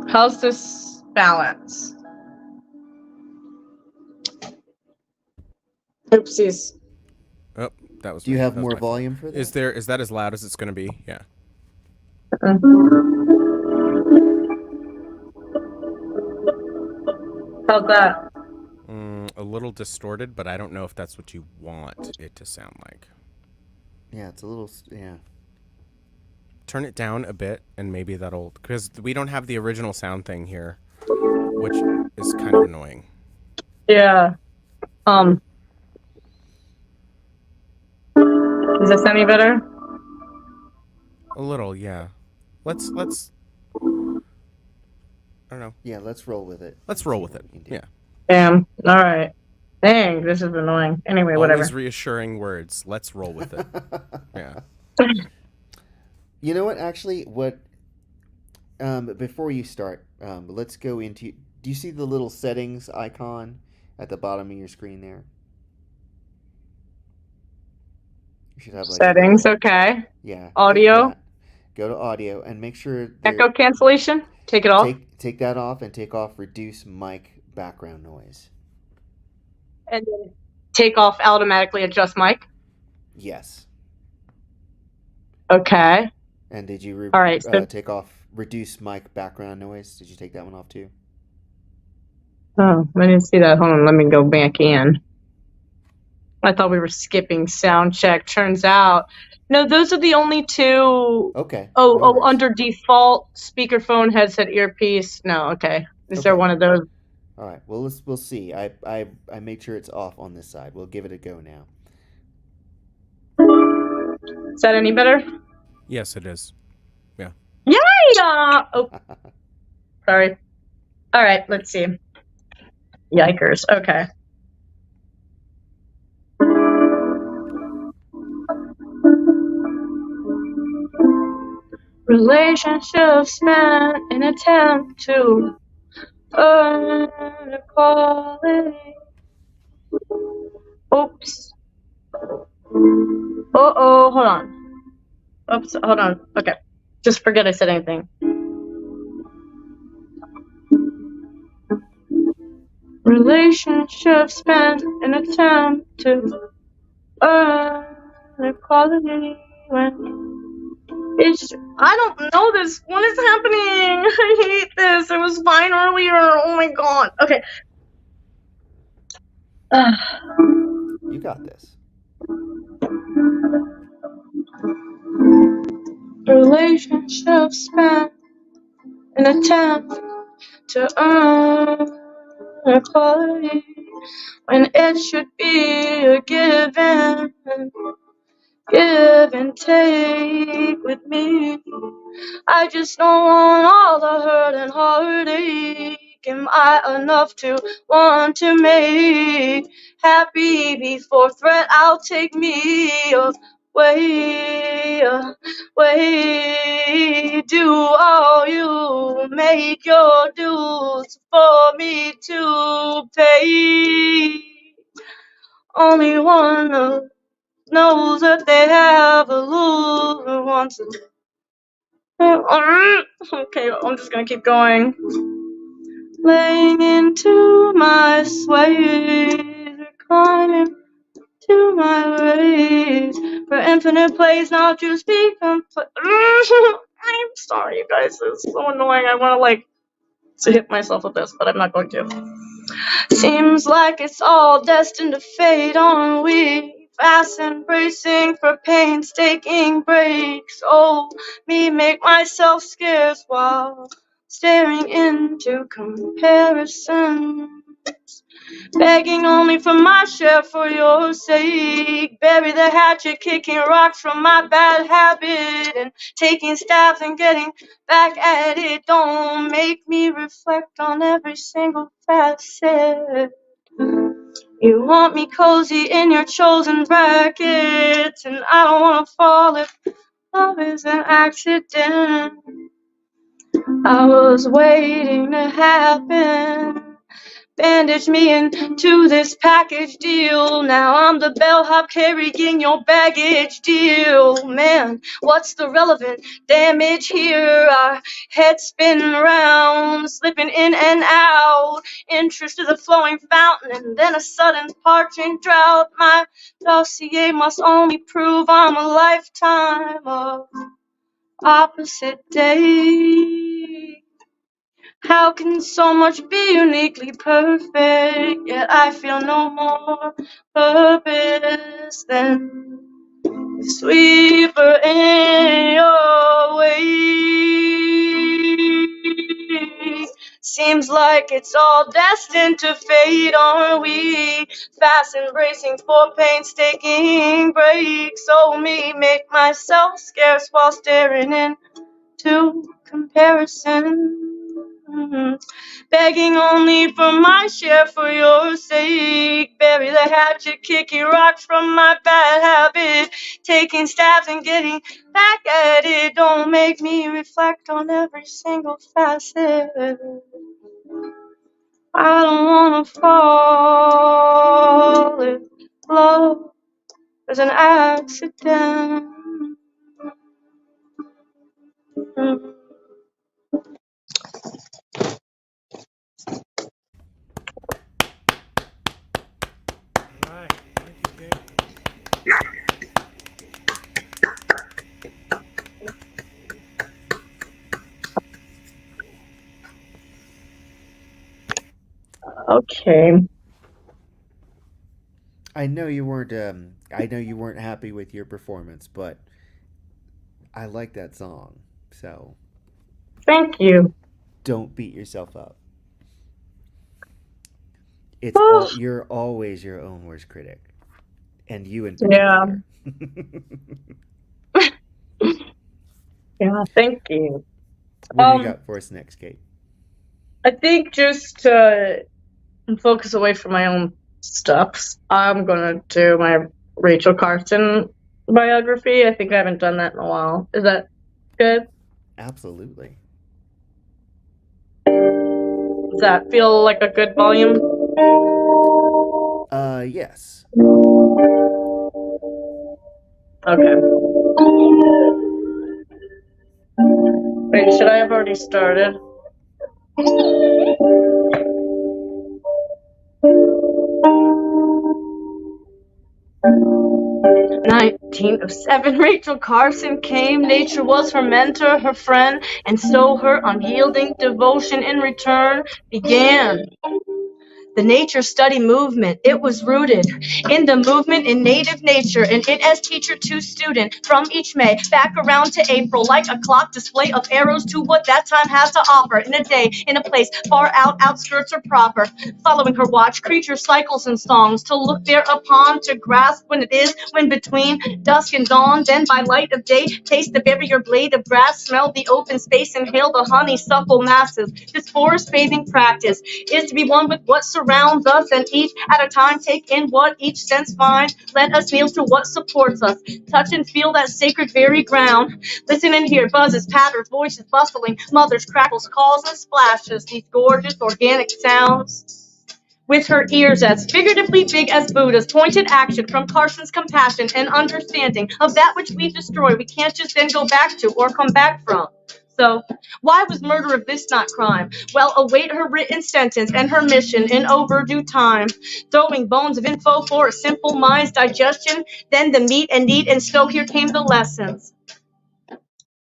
How's this balance? Oopsies. Oh, that was. Do you me. have That was more my fault. volume for this? Is that as loud as it's going to be? Yeah. How's that? A little distorted, but I don't know if that's what you want it to sound like. Yeah, it's a little. Yeah. Turn it down a bit, and maybe that'll, because we don't have the original sound thing here, which is kind of annoying. Yeah. Is this any better? A little, yeah. Let's. I don't know. Yeah, let's roll with it. Let's roll with it. Yeah. Damn. All right. Dang, this is annoying. Anyway, whatever. Always reassuring words. Let's roll with it. Yeah. You know what? Actually, before you start, let's go into. Do you see the little settings icon at the bottom of your screen there? You should have Settings. Okay. Yeah. Audio. Go to audio and make sure. Echo cancellation. Take it off. Take that off and take off reduce mic background noise. And then take off automatically adjust mic. Yes. Okay. And did you All right, so take off reduce mic background noise? Did you take that one off too? oh, I didn't see that. Hold on, let me go back in. I thought we were skipping sound check. Turns out, no, those are the only two. Okay. Oh, no worries. under default, speakerphone, headset, earpiece. No, okay. Is there one of those? All right. Well, we'll see. I made sure it's off on this side. We'll give it a go now. Is that any better? Yes, it is. Yeah. Yeah. Oh, sorry. All right. Let's see. Yikers. Okay. Relationships spent in attempt to earn equality. Oops. Uh-oh, hold on. Oops, hold on. Okay. Just forget I said anything. Relationships spent in attempt to earn equality when it's I don't know this. What is happening? I hate this. It was fine earlier. Oh my god. Okay. You got this. Relationships spent in attempt to earn equality when it should be a give and take with me. I just don't want all the hurt and heartache. Am I enough to want to make happy before threat? I'll take me way do all you make your dues for me to pay. Only one knows that they have a loser wants to. Okay, I'm just gonna keep going. Laying into my sway, reclining to my ways, for infinite plays, not to speak. I'm sorry, you guys. It's so annoying. I want to hit myself with this, but I'm not going to. Seems like it's all destined to fade on. We fast and bracing for painstaking breaks. Oh, me make myself scarce while staring into comparison. Begging only for my share for your sake. Bury the hatchet, kicking rocks from my bad habit, and taking stabs and getting back at it. Don't make me reflect on every single facet. You want me cozy in your chosen brackets, and I don't want to fall if love is an accident. I was waiting to happen. Bandage me into this package deal. Now I'm the bellhop carrying your baggage deal. Man, what's the relevant damage here? Our heads spin round, slipping in and out. Interest is a flowing fountain, and then a sudden parching drought. My dossier must only prove I'm a lifetime of opposite day. How can so much be uniquely perfect, yet I feel no more purpose than the sweeper in your way? Seems like it's all destined to fade, aren't we? Fast embracing for painstaking breaks. So me make myself scarce while staring into comparison. Begging only for my share for your sake. Bury the hatchet, kicking rocks from my bad habit. Taking stabs and getting back at it. Don't make me reflect on every single facet. I don't wanna fall if love is an accident. All right. Thank you, Kate. Okay. I know you weren't. I know you weren't happy with your performance, but I like that song. So Thank you. don't beat yourself up. You're always your own worst critic, and you in particular. Yeah, thank you. What do you got for us next, Kate? I think just to focus away from my own stuff, I'm gonna do my Rachel Carson biography. I think I haven't done that in a while. Is that good? Absolutely. Does that feel like a good volume? Yes. Okay. Wait, should I have already started? 1907, Rachel Carson came. Nature was her mentor, her friend, and so her unyielding devotion in return began. The nature study movement, it was rooted in the movement in native nature, and it as teacher to student from each May back around to April, like a clock display of arrows to what that time has to offer in a day, in a place far out, outskirts or proper. Following her watch, creature cycles and songs to look thereupon, to grasp when it is, when between dusk and dawn, then by light of day, taste the barrier blade of grass, smell the open space, inhale the honeysuckle masses. This forest bathing practice is to be one with what surrounds surrounds us, and each at a time take in what each sense finds. Let us kneel to what supports us, touch and feel that sacred very ground. Listen and hear buzzes, patters, voices bustling, mothers, crackles, calls, and splashes, these gorgeous organic sounds. With her ears as figuratively big as Buddha's, pointed action from Carson's compassion and understanding of that which we destroy, we can't just then go back to or come back from. So, why was murder of this not crime? Well, await her written sentence and her mission in overdue time. Throwing bones of info for a simple mind's digestion, then the meat and eat, and so here came the lessons.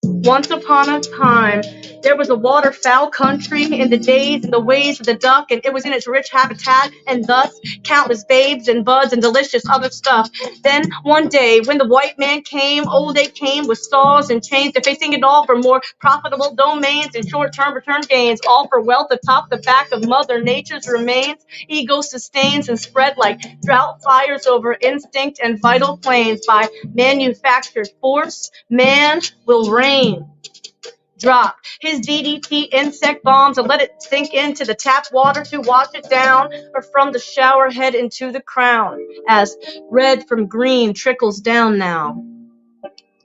Once upon a time, there was a waterfowl country in the days and the ways of the duck, and it was in its rich habitat, and thus countless babes and buds and delicious other stuff. Then one day, when the white man came, oh, they came with saws and chains, defacing it all for more profitable domains and short-term return gains, all for wealth atop the back of Mother Nature's remains. Ego sustains and spread like drought fires over instinct and vital planes. By manufactured force, man will reign. Drop his DDT insect bombs and let it sink into the tap water to wash it down, or from the shower head into the crown, as red from green trickles down now.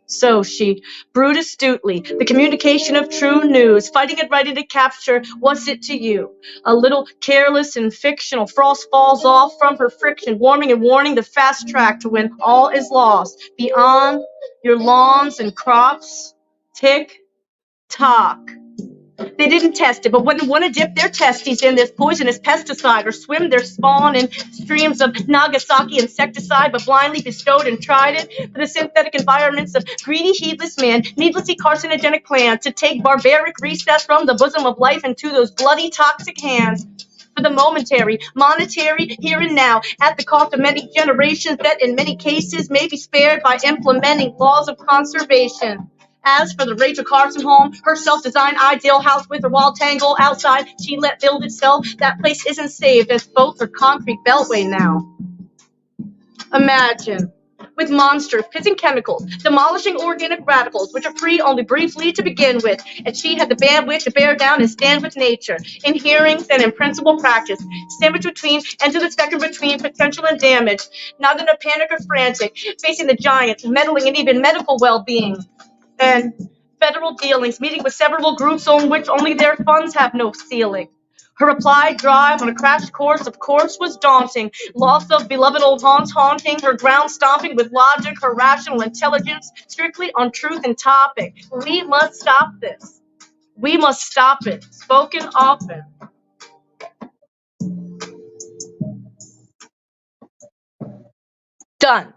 So she brewed astutely the communication of true news, fighting and writing to capture what's it to you. A little careless and fictional, frost falls off from her friction, warming and warning the fast track to when all is lost. Beyond your lawns and crops, tick tock. They didn't test it, but wouldn't want to dip their testes in this poisonous pesticide or swim their spawn in streams of Nagasaki insecticide, but blindly bestowed and tried it for the synthetic environments of greedy, heedless man, needlessly carcinogenic plans to take barbaric recess from the bosom of life into those bloody, toxic hands. For the momentary, monetary, here and now, at the cost of many generations that in many cases may be spared by implementing laws of conservation. As for the Rachel Carson home, her self-designed ideal house with her wall tangle outside, she let build itself. That place isn't saved as both her concrete beltway now. Imagine, with monsters, pissing chemicals, demolishing organic radicals, which are free only briefly to begin with, and she had the bandwidth to bear down and stand with nature, in hearings and in principal practice, sandwiched between and to the spectrum between potential and damage, not in a panic or frantic, facing the giants, meddling and even medical well-being. And federal dealings, meeting with several groups on which only their funds have no ceiling. Her applied drive on a crash course, of course, was daunting. Loss of beloved old haunts haunting, her ground stomping with logic, her rational intelligence, strictly on truth and topic. We must stop this. We must stop it. Spoken often. Done.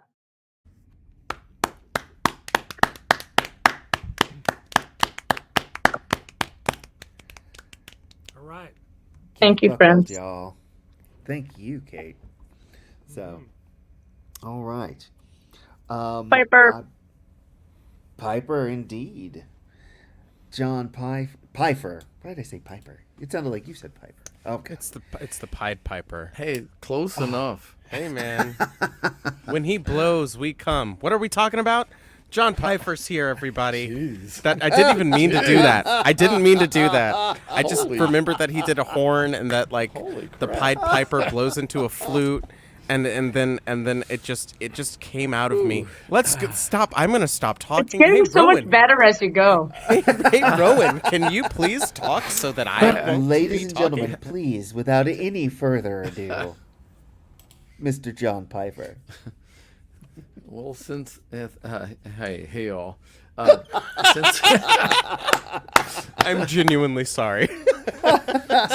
All right. Thank you, Buckles, friends. y'all. Thank you, Kate. So, all right. Piper. Piper, indeed. John Pfeiffer. Why did I say Piper? It sounded like you said Piper. Okay. It's the Pied Piper. Hey, close enough. Hey man, when he blows, we come. What are we talking about? John Pfeiffer's here, everybody. Jeez. That I didn't even mean to do that. I didn't mean to do that. I just Holy- remembered that he did a horn and that like Holy the crap. Pied Piper blows into a flute. And then it just came out of me. Let's stop. I'm gonna stop It's talking. getting Hey, so Rowan. much better as you go. Hey, Rowan, can you please talk so that I won't Ladies be and talking? gentlemen, please, without any further ado, Mr. John Pfeiffer. Well, since hey y'all, since I'm genuinely sorry.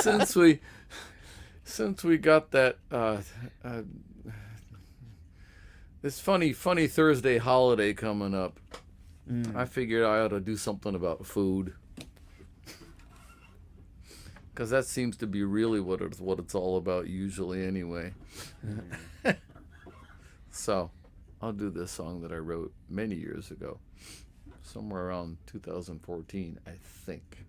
since we got that this funny Thursday holiday coming up, I figured I ought to do something about food, because that seems to be really what it's all about usually anyway. So I'll do this song that I wrote many years ago, somewhere around 2014, I think.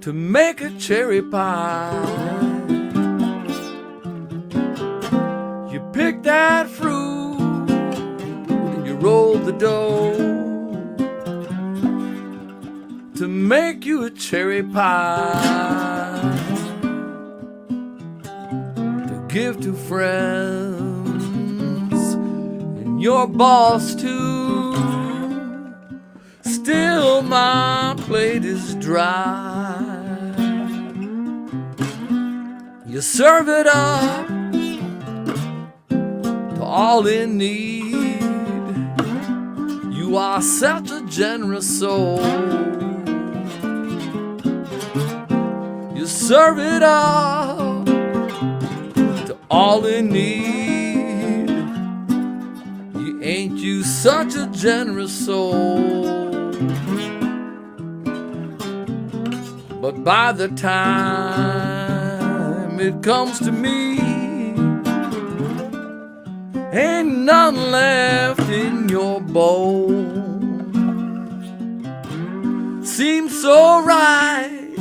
to make a cherry pie. You pick that fruit and you roll the dough to make you a cherry pie to give to friends and your boss too. Still my plate is dry. You serve it up to all in need. You are such a generous soul. You serve it up to all in need. Ain't you such a generous soul? But by the time it comes to me, ain't none left in your bowl. Seems so right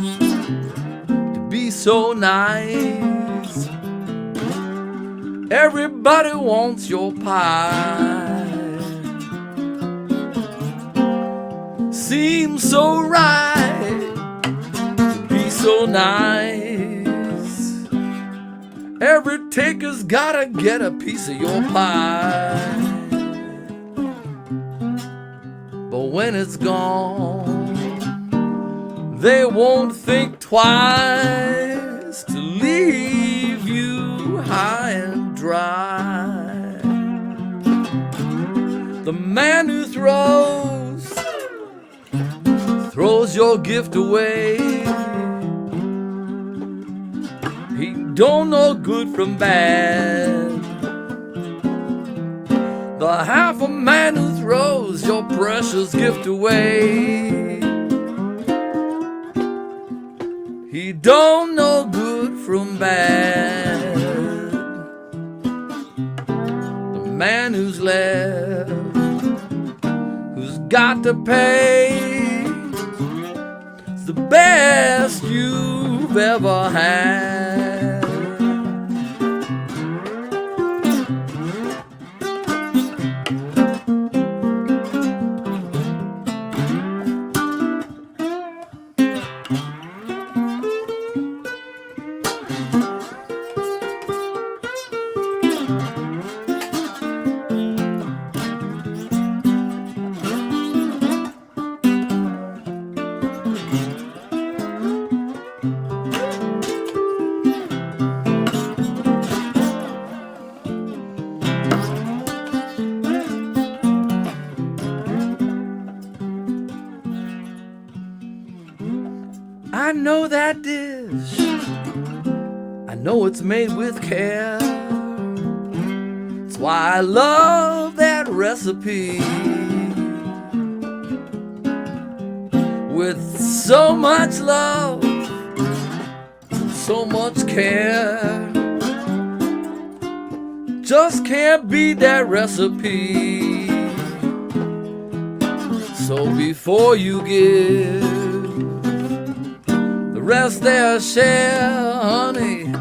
to be so nice. Everybody wants your pie. Seems so right to be so nice. Every taker's gotta get a piece of your pie. But when it's gone, they won't think twice to leave you high and dry. The man who throws your gift away, he don't know good from bad. The half a man who throws your precious gift away, he don't know good from bad. The man who's left, who's got to pay, it's the best you've ever had. I know that dish, I know it's made with care. That's why I love that recipe. With so much love, so much care, just can't beat that recipe. So before you give the rest their share, honey,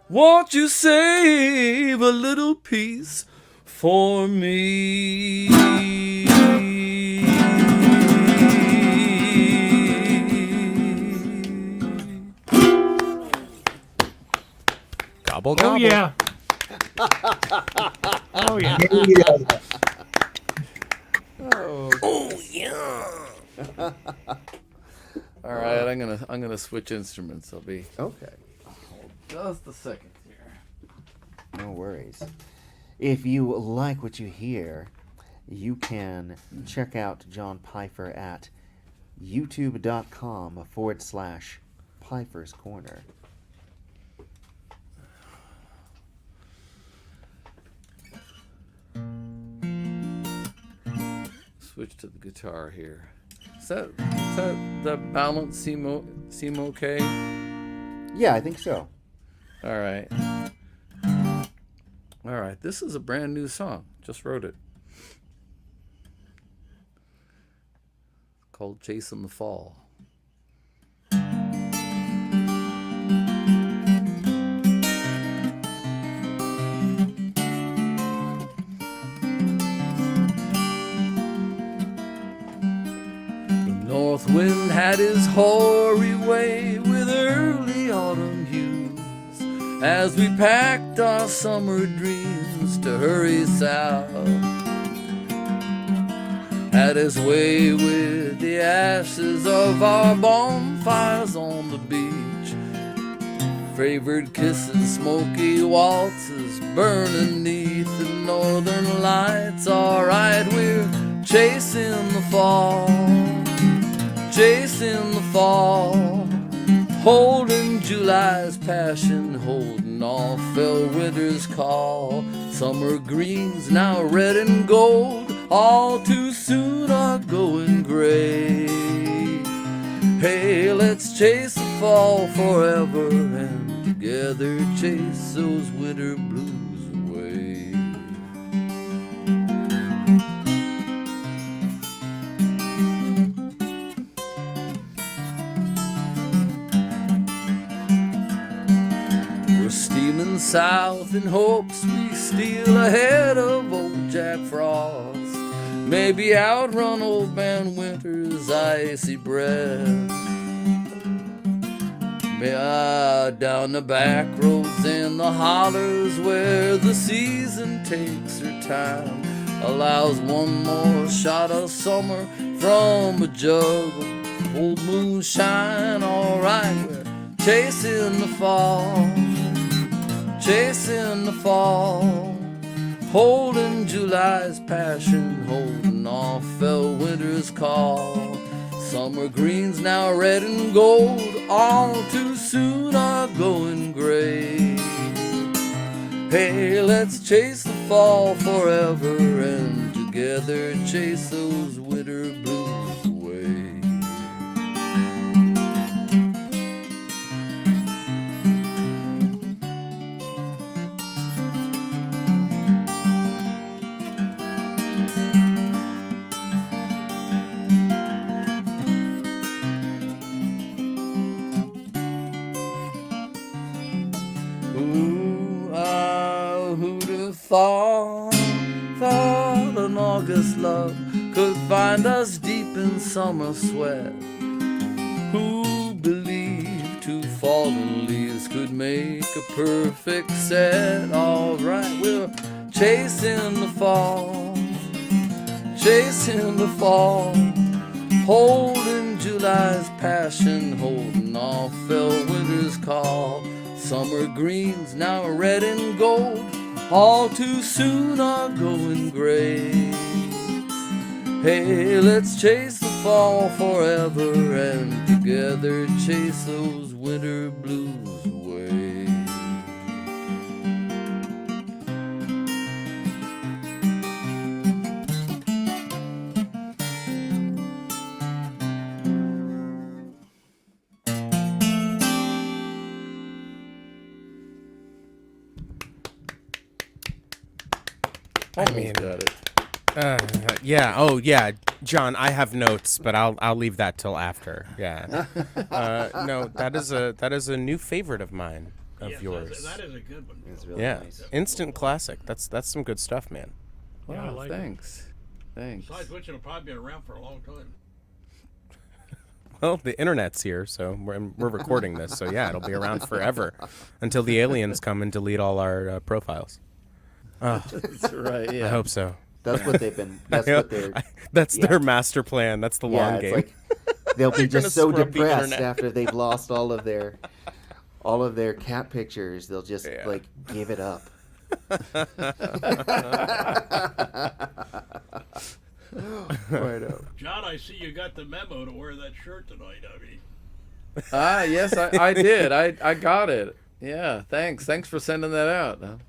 won't you save a little piece for me? Gobble, Oh gobble. yeah. Oh yeah. Oh yeah. All right, I'm gonna switch instruments. I'll be Okay. just a second here. No worries. If you like what you hear, you can check out John Pfeiffer at youtube.com/Pfeiffer's Corner. Switch to the guitar here. Is that the balance seem okay? Yeah, I think so. All right. All right. This is a brand new song. Just wrote it. called Chasing the Fall. The north wind had his hoary way with early autumn hues as we packed our summer dreams to hurry south. Had his way with the ashes of our bonfires on the beach. Favored kisses, smoky waltzes, burning neath the northern lights. Alright, we're chasing the fall, chasing the fall, holding July's passion, holding off fell winter's call. Summer greens now red and gold, all too soon are going gray. Hey, let's chase the fall forever and together chase those winter blues away. We're steaming south in hopes we steal ahead of old Jack Frost. Maybe outrun old man Winter's icy breath. Down the back roads and the hollers where the season takes her time, allows one more shot of summer from a jug of old moonshine. Alright, we're chasing the fall, chasing the fall, holding July's passion, holding off fell winter's call. Summer greens now red and gold, all too soon are going gray. Hey, let's chase the fall forever and together chase those winter blues away. Thought an August love could find us deep in summer sweat. Who believed two fallen leaves could make a perfect set? Alright, we're chasing the fall, chasing the fall, holding July's passion, holding off fell winter's call. Summer greens now red and gold, all too soon are going gray. Hey, let's chase the fall forever and together chase those winter blues away. I mean, Got it. yeah. Oh, yeah. John, I have notes, but I'll leave that till after. Yeah. No, that is a new favorite of mine, of Yes, yours. that is a good one. It's really Yeah. nice. Instant classic. That's some good stuff, man. Yeah, I Wow, like it. thanks. Thanks. Besides which, it'll probably be around for a long time. Well, the internet's here, so we're recording this, so yeah, it'll be around forever until the aliens come and delete all our profiles. That's right. I Yeah. hope so. That's what they've been. That's what they're. That's yeah. their master plan. That's the Yeah, long it's game. like they'll be They're gonna just so scrub the depressed internet. after they've lost all of their cat pictures. They'll just Yeah. like give it up. Righto. John, I see you got the memo to wear that shirt tonight. I mean, Yes, I did. I got it. Yeah. Thanks for sending that out.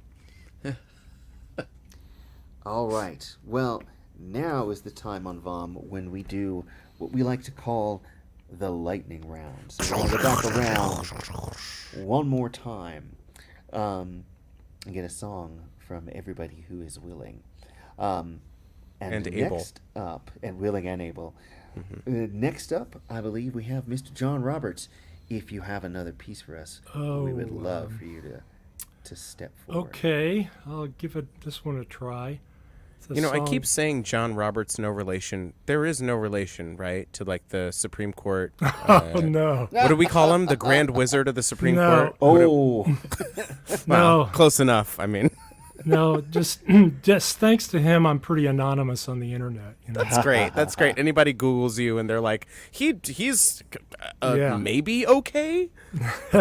All right. Well, now is the time on VOM when we do what we like to call the lightning round. So we're going to go back around one more time and get a song from everybody who is willing. And able. next up, and willing and able. Next up, I believe we have Mr. John Roberts. If you have another piece for us, we would love for you to step forward. Okay, I'll give this one a try. It's a I song- keep saying John Roberts, no relation. There is no relation, right, to like the Supreme Court. Oh no, What do we call him? The Grand Wizard of the Supreme No. Court? Oh, Wow, No. close enough. I mean, no, just thanks to him, I'm pretty anonymous on the internet. that's great. That's great. Anybody Googles you and they're like, he's Yeah. maybe okay.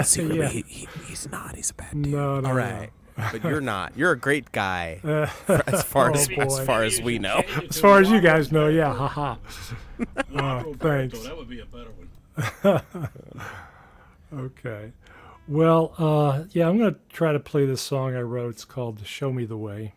Secretly, Yeah. he's not. He's a bad dude. No, no, All right, but you're not. You're a great guy, as far as we know. As far as you guys know, yeah, haha. Thanks. That would be a better one. Okay. Well, yeah, I'm going to try to play this song I wrote. It's called Show Me the Way.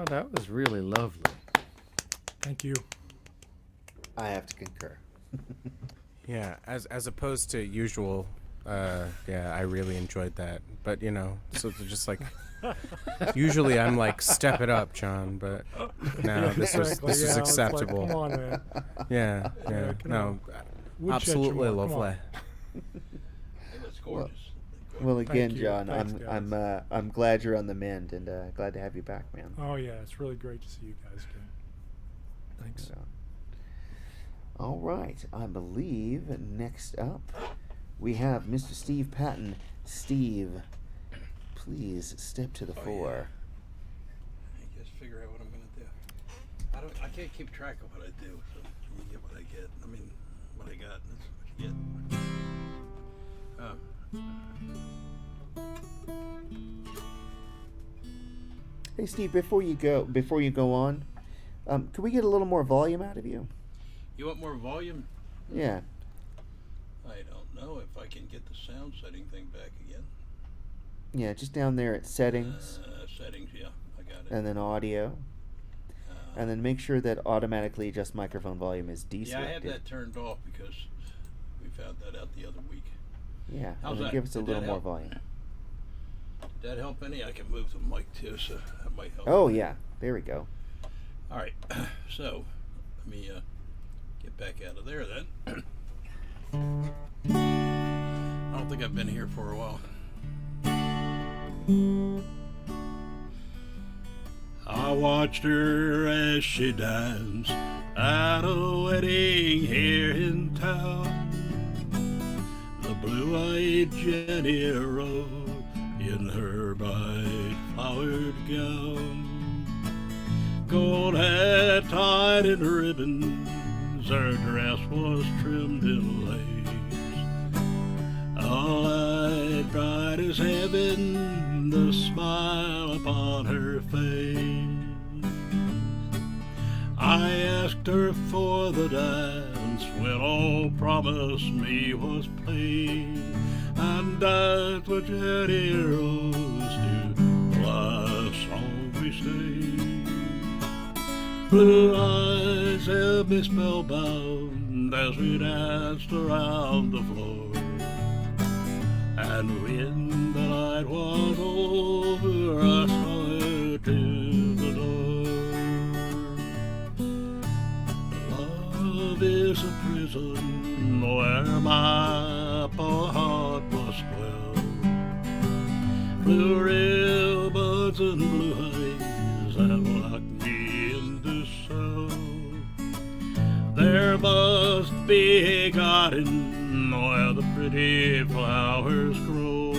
that was really lovely. Thank you. I have to concur. Yeah, as opposed to usual, yeah, I really enjoyed that. But so it's just like usually I'm like, step it up, John. But no, this was Exactly, this yeah, was it's like, acceptable. come on, man. Yeah, Yeah, come no, on. We'd shut you absolutely more, come on. lovely. That's gorgeous. Well, again, you. John, Thanks, I'm glad you're on the mend, and glad to have you back, man. Oh yeah, it's really great to see you guys again. Thanks. So, all right, I believe next up we have Mr. Steve Patton. Steve, please step to the fore. I just figure out what I'm gonna do. I can't keep track of what I do, so you get what I get. I mean, what I got, that's what you get. Hey, Steve, before you go on, can we get a little more volume out of you? You want more volume? Yeah. I don't know if I can get the sound setting thing back again. Yeah, just down there at settings, Settings, yeah, I got it. and then audio, and then make sure that automatically adjust microphone volume is deselected. Yeah, I had that turned off because we found that out the other week. Yeah, How's and then that? give us a Did little that more help? volume. Did that help any? I can move the mic too, so that might help. Oh yeah, there we go. All right, so let me get back out of there then. I don't think I've been here for a while. I watched her as she danced at a wedding here in town. The blue-eyed Jenny rode in her bright flowered gown. Gold hat tied in ribbons, her dress was trimmed in lace. A light bright as heaven, the smile upon her face. I asked her for the dance when all promised me was plain, and that's what Jenny rose to last song we stayed. Blue eyes held me spellbound as we danced around the floor. And when the night was over, I saw her to the door. Love is a prison where my poor heart must dwell. Blue ribbons and blue eyes have locked me in this cell. There must be a garden where the pretty flowers grow,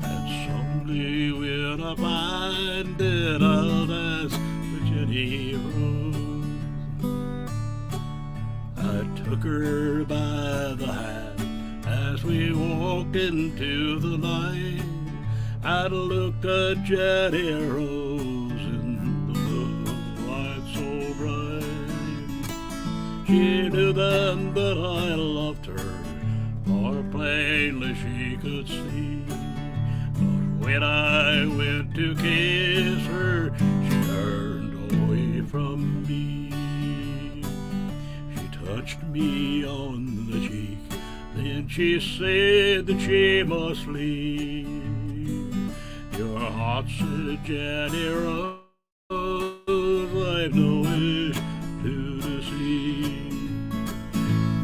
and someday when I find it, I'll dance with Jenny Rose. I took her by the hand as we walked into the night, and looked at Jenny Rose in the moonlight so bright. She knew then that I loved her, for plainly she could see. But when I went to kiss her, she turned away from me. She touched me on the cheek, then she said that she must leave. Your heart, said Jenny Rose, I've no wish to deceive.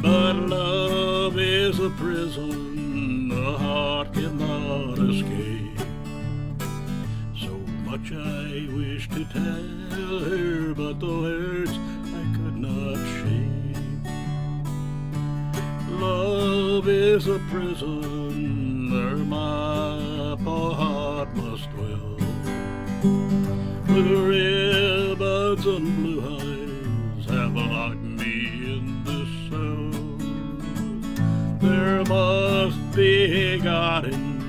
But love is a prison the heart cannot escape. So much I wish to tell her, but the words I could not shape. Love is a prison where my poor heart must dwell. Blue ribbons and blue eyes have locked me in this cell. There must be a garden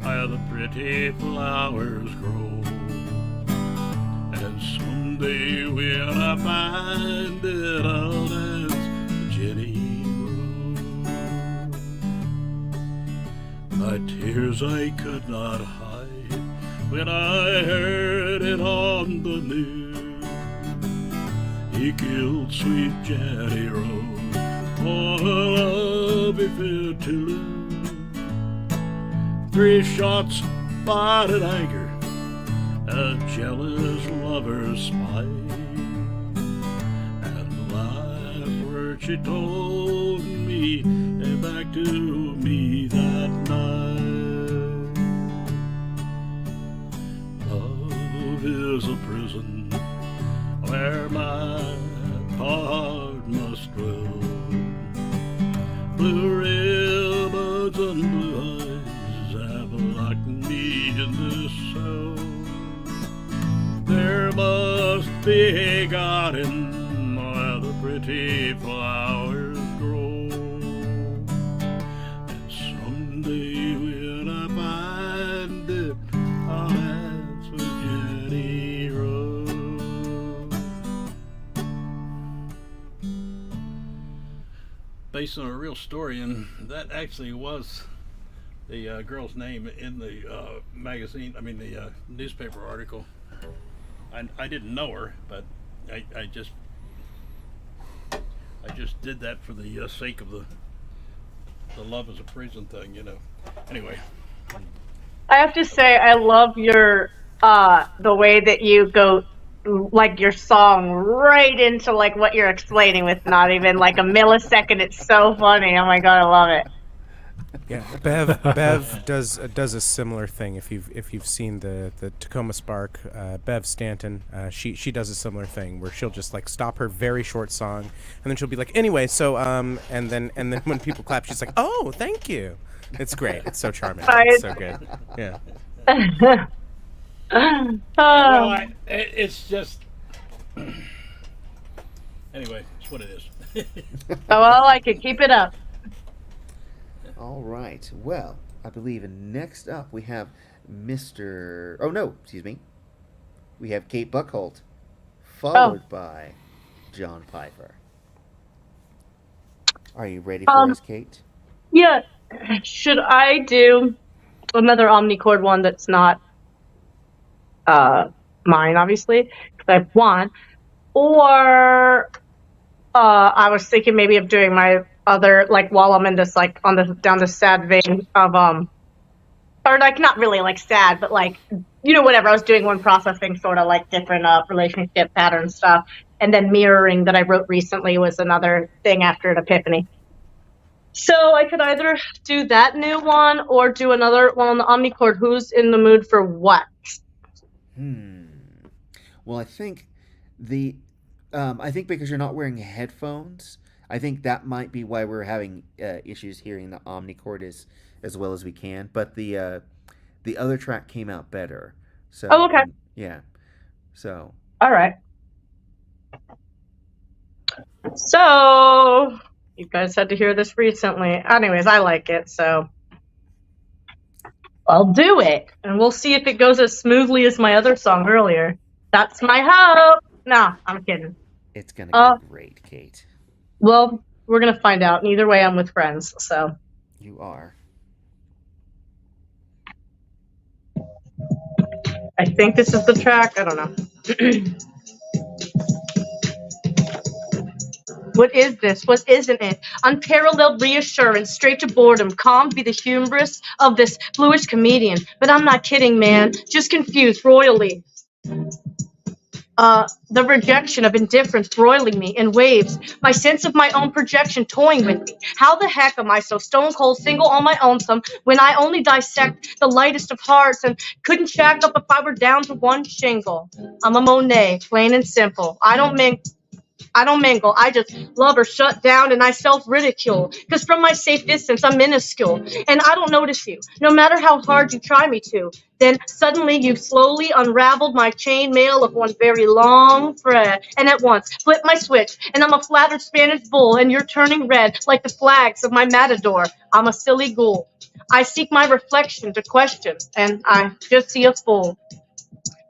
where the pretty flowers grow, and someday when I find it, I'll dance Jenny Rose. My tears I could not hide when I heard it on the news. He killed sweet Jenny Rose for a love he feared to lose. 3 shots fired at anger, a jealous lover's spite, and the last word she told me came back to me that night. Love is a prison where my heart must dwell. Blue ribbons and blue eyes have locked me in this cell. There must be a garden where the pretty flowers grow, and someday when I find it, I'll ask for Jenny Rose. Based on a real story, and that actually was the girl's name in the magazine. I mean, the newspaper article. I didn't know her, but I just did that for the sake of the love is a prison thing, you know. Anyway, I have to say, I love your the way that you go like your song right into like what you're explaining with not even like a millisecond. It's so funny. Oh my god, I love it. Yeah, Bev does a similar thing. If you've seen the Tacoma Spark, Bev Stanton, she does a similar thing where she'll just like stop her very short song, and then she'll be like, anyway, so and then when people clap, she's like, oh, thank you. It's great. It's so charming. It's so good. Yeah. well, it's just anyway, it's what it is. Oh, well, I could keep it up. All right. Well, I believe next up we have Mr. Oh no, excuse me. We have Kate Buckholt, followed by John Pfeiffer. Are you ready for us, Kate? Yeah. Should I do another omnichord one that's not mine, obviously, because I have one, or I was thinking maybe of doing my other, like, while I'm in this, like, on the down the sad vein of or like not really like sad, but like, you know, whatever. I was doing one processing sort of like different relationship pattern stuff, and then mirroring that I wrote recently was another thing after an epiphany. So I could either do that new one or do another one on the omnichord. Who's in the mood for what? Well, I think I think because you're not wearing headphones, I think that might be why we're having issues hearing the omnichord as well as we can. But the other track came out better. So okay. Yeah. So. All right. So you guys had to hear this recently. Anyways, I like it, so I'll do it, and we'll see if it goes as smoothly as my other song earlier. That's my hope. No, I'm kidding. It's gonna go great, Kate. Well, we're gonna find out. And either way, I'm with friends, so. You are. I think this is the track. I don't know. What is this? What isn't it? Unparalleled reassurance, straight to boredom. Calm be the hubris of this bluish comedian. But I'm not kidding, man. Just confused royally. The rejection of indifference broiling me in waves. My sense of my own projection toying with me. How the heck am I so stone cold single on my own when I only dissect the lightest of hearts and couldn't shack up if I were down to one shingle? I'm a Monet, plain and simple. I don't mingle. I just love or shut down, and I self-ridicule. Because from my safe distance, I'm minuscule. And I don't notice you, no matter how hard you try me to. Then suddenly you've slowly unraveled my chain mail of one very long thread. And at once, flip my switch, and I'm a flattered Spanish bull, and you're turning red like the flags of my matador. I'm a silly ghoul. I seek my reflection to question, and I just see a fool.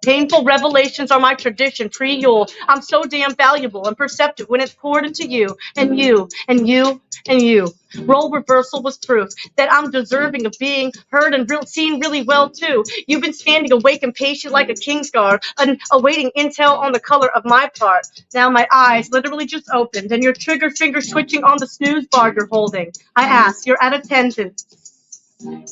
Painful revelations are my tradition, pre-Yule. I'm so damn valuable and perceptive when it's poured into you, and you, and you, and you. Role reversal was proof that I'm deserving of being heard and seen really well, too. You've been standing awake and patient like a king's guard, awaiting intel on the color of my part. Now my eyes literally just opened, and your trigger finger switching on the snooze bar you're holding. I ask, you're at attention,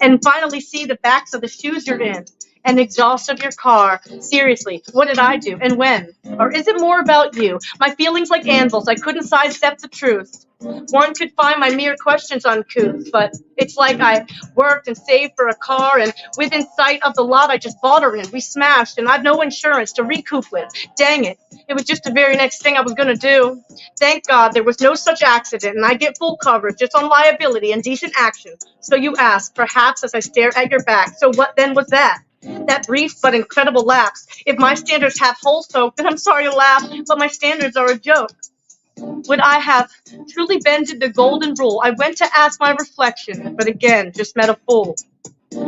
and finally see the backs of the shoes you're in, and exhaust of your car. Seriously, what did I do, and when? Or is it more about you? My feelings like anvils, I couldn't sidestep the truth. One could find my mere questions uncouth, but it's like I worked and saved for a car, and within sight of the lot I just bought her in, we smashed, and I've no insurance to recoup with. Dang it, it was just the very next thing I was gonna do. Thank God there was no such accident, and I get full coverage just on liability and decent action. So you ask, perhaps as I stare at your back, so what then was that? That brief but incredible lapse. If my standards have hole soaked, then I'm sorry to laugh, but my standards are a joke. Would I have truly bended the golden rule? I went to ask my reflection, but again, just met a fool.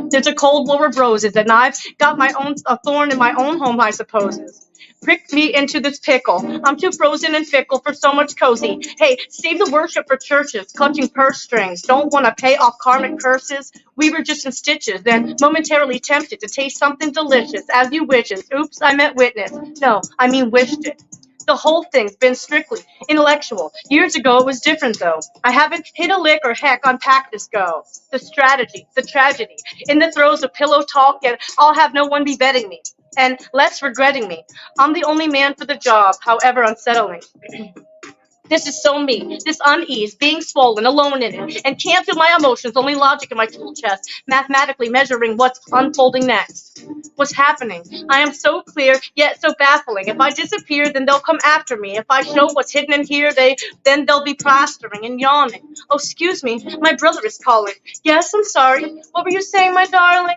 There's a cold war of roses, and I've got a thorn in my own home, I supposes. Pricked me into this pickle. I'm too frozen and fickle for so much cozy. Hey, save the worship for churches, clutching purse strings. Don't want to pay off karmic curses. We were just in stitches, then momentarily tempted to taste something delicious, as you wishes. Oops, I meant witness. No, I mean wished it. The whole thing's been strictly intellectual. Years ago, it was different, though. I haven't hit a lick or heck on Practice Go. The strategy, the tragedy. In the throes of pillow talk, yet I'll have no one be betting me, and less regretting me. I'm the only man for the job, however unsettling. This is so me, this unease, being swollen, alone in it, and can't feel my emotions, only logic in my tool chest, mathematically measuring what's unfolding next. What's happening? I am so clear, yet so baffling. If I disappear, then they'll come after me. If I show what's hidden in here, then they'll be plastering and yawning. Oh, excuse me, my brother is calling. Yes, I'm sorry. What were you saying, my darling?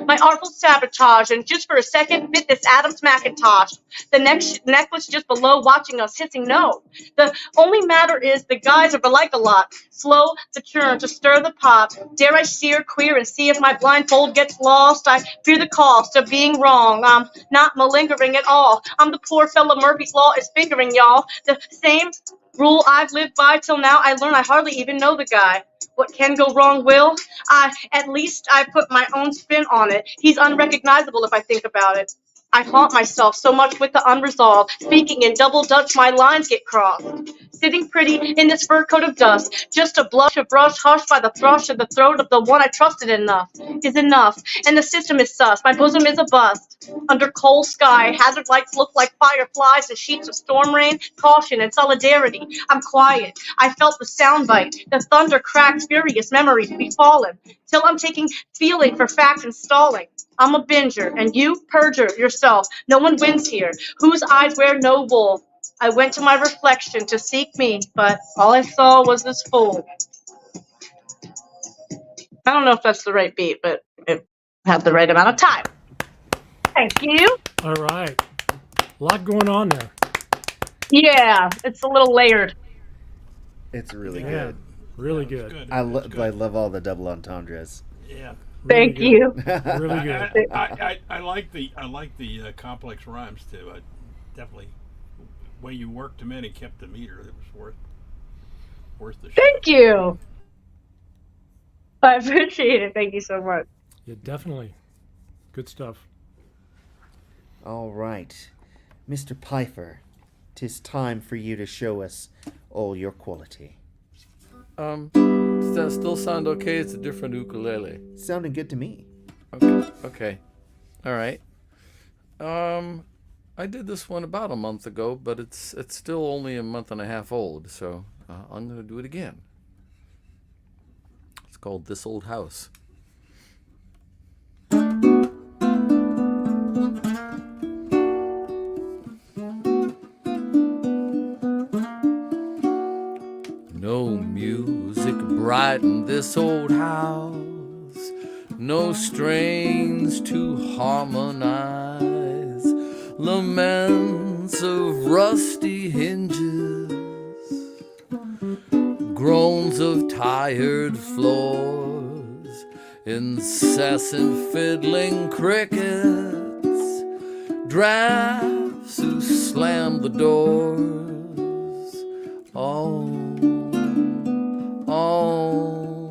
My artful sabotage, and just for a second, bit this Adam's Macintosh. The necklace just below, watching us, hissing no. The only matter is the guys are like a lot. Slow to churn, to stir the pot. Dare I steer queer and see if my blindfold gets lost? I fear the cost of being wrong. I'm not malingering at all. I'm the poor fellow Murphy's Law is fingering, y'all. The same rule I've lived by till now. I learn I hardly even know the guy. What can go wrong will. At least I put my own spin on it. He's unrecognizable if I think about it. I haunt myself so much with the unresolved. Speaking in double Dutch, my lines get crossed. Sitting pretty in this fur coat of dust. Just a blush, a brush, hushed by the thrush of the throat of the one I trusted enough. Is enough. And the system is sus. My bosom is a bust. Under cold sky, hazard lights look like fireflies and sheets of storm rain. Caution and solidarity. I'm quiet. I felt the sound bite. The thunder cracks, furious memories befallen. Till I'm taking feeling for fact and stalling. I'm a binger, and you perjure yourself. No one wins here. Whose eyes wear no wool? I went to my reflection to seek me, but all I saw was this fool. I don't know if that's the right beat, but it had the right amount of time. Thank you. All right. A lot going on there. Yeah, it's a little layered. It's really Yeah, good. really Yeah, good. it's I good. love all the double entendres. Yeah. Really Thank good. you. Really good. I like the complex rhymes too. I definitely way you worked them in and kept the meter. It was worth the shot. Thank you. I appreciate it. Thank you so much. Yeah, definitely. Good stuff. All right, Mr. Pfeiffer, 'tis time for you to show us all your quality. Does that still sound okay? It's a different ukulele. Sounding good to me. Okay. All right. I did this one about a month ago, but it's still only a month and a half old, so I'm gonna do it again. It's called This Old House. No music brighten this old house, no strains to harmonize, laments of rusty hinges, groans of tired floors, incessant fiddling crickets, drafts who slam the doors. Oh, oh.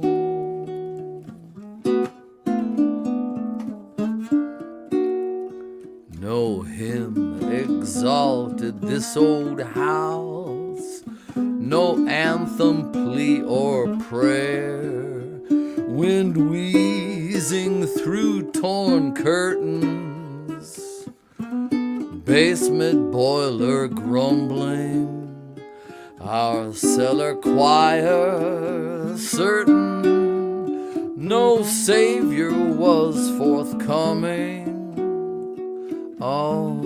No hymn exalted this old house, no anthem, plea, or prayer. Wind wheezing through torn curtains, basement boiler grumbling, our cellar choir certain no savior was forthcoming. Oh,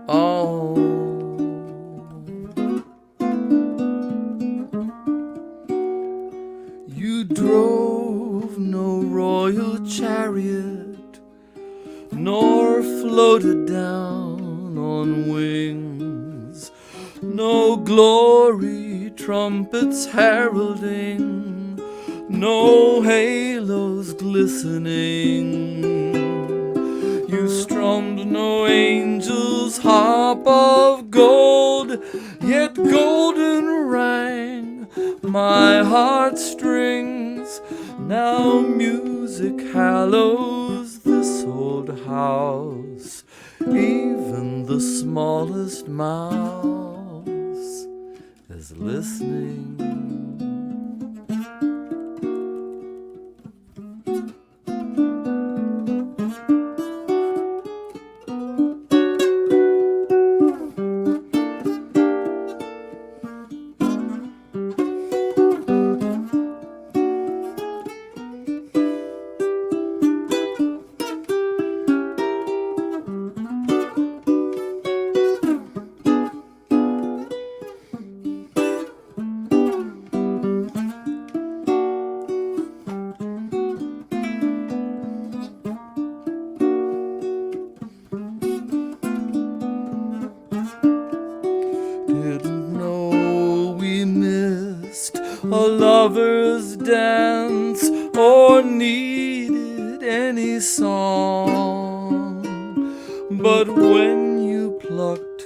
oh. You drove no royal chariot, nor floated down on wings, no glory trumpets heralding, no halos glistening. You strummed no angel's harp of gold, yet golden rang my heartstrings. Now music hallows this old house, even the smallest mouse is listening. Didn't know we missed a lover's dance or needed any song. But when you plucked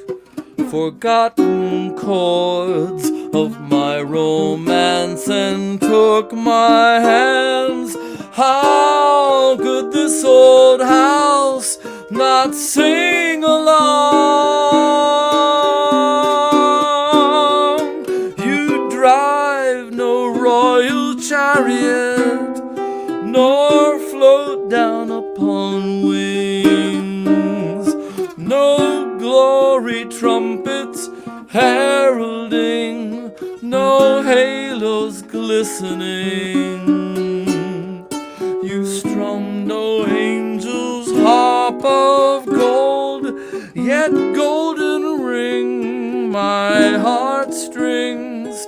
forgotten chords of my romance and took my hands, how could this old house not sing along? You drive no royal chariot, nor float down upon wings, no glory trumpets heralding, no halos glistening. You strum no angel's harp of gold, yet golden ring my heartstrings.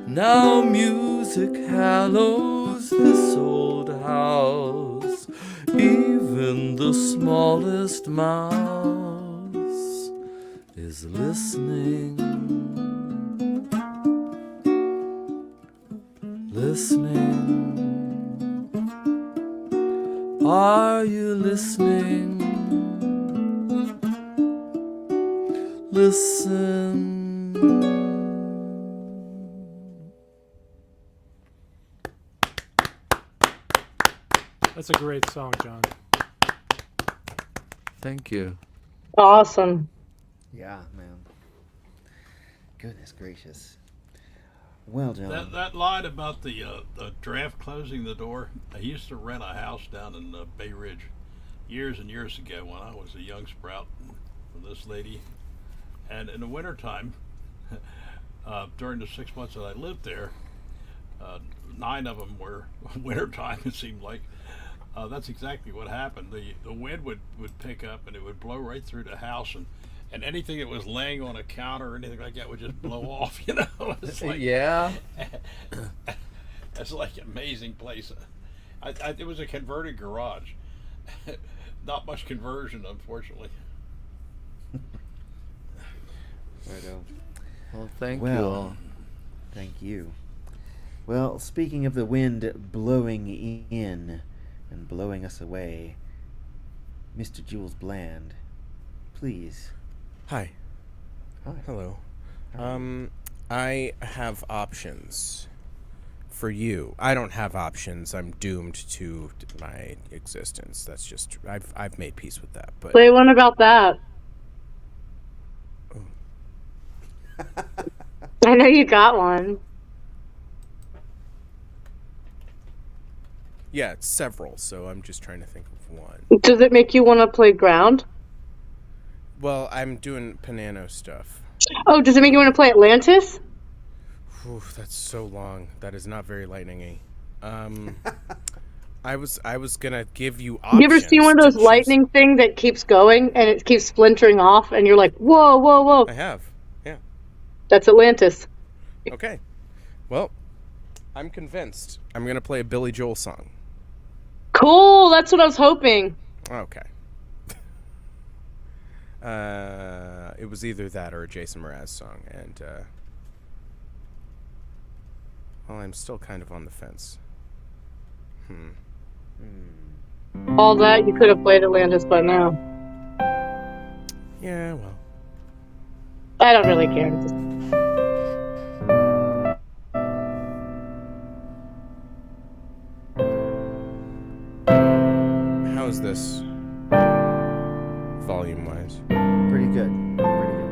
Now music hallows this old house, even the smallest mouse is listening. Listening. Are you listening? Listen. That's a great song, John. Thank you. Awesome. Yeah, man. Goodness gracious. Well, John. That line about the draft closing the door. I used to rent a house down in Bay Ridge years and years ago when I was a young sprout from this lady. And in the wintertime, during the 6 months that I lived there, 9 of them were wintertime, it seemed like. That's exactly what happened. The wind would pick up and it would blow right through the house, and anything that was laying on a counter or anything like that would just blow off, you know. It's like, Yeah. it's like an amazing place. It was a converted garage. Not much conversion, unfortunately. Right on. Well, thank you Well, all. thank you. Well, speaking of the wind blowing in and blowing us away, Mr. Jules Bland, please. Hi. Hi. Hello. How are you? I have options for you. I don't have options. I'm doomed to my existence. That's just I've made peace with that. But Play one about that. I know you got one. yeah, it's several. So I'm just trying to think of one. Does it make you want to play ground? Well, I'm doing Panano stuff. Oh, does it make you want to play Atlantis? Whew, that's so long. That is not very lightning-y. I was gonna give you options. You ever seen one of those to choose. lightning thing that keeps going and it keeps splintering off and you're like, whoa, whoa, whoa. I have. Yeah. That's Atlantis. Okay. Well, I'm convinced. I'm gonna play a Billy Joel song. Cool, that's what I was hoping. Okay. It was either that or a Jason Mraz song, and well, I'm still kind of on the fence. All that, you could have played Atlantis by now. Yeah, well. I don't really care. How's this? Volume-wise. Pretty good. Pretty good.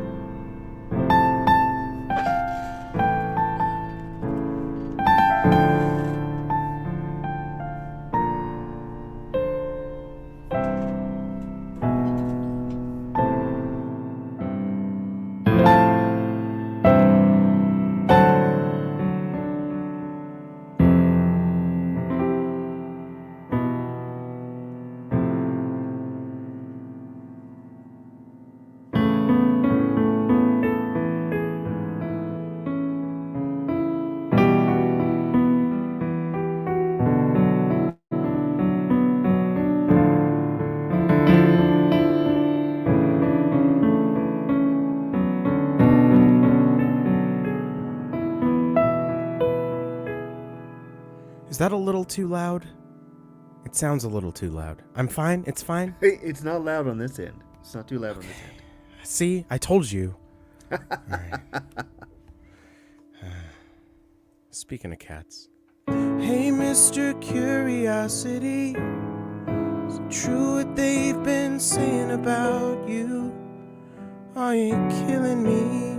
Is that a little too loud? It sounds a little too loud. I'm fine. It's fine. Hey, it's not loud on this end. It's not too loud on this end. See, I told you. All right. Speaking of cats. Hey, Mr. Curiosity, is it true what they've been saying about you? Are you killing me?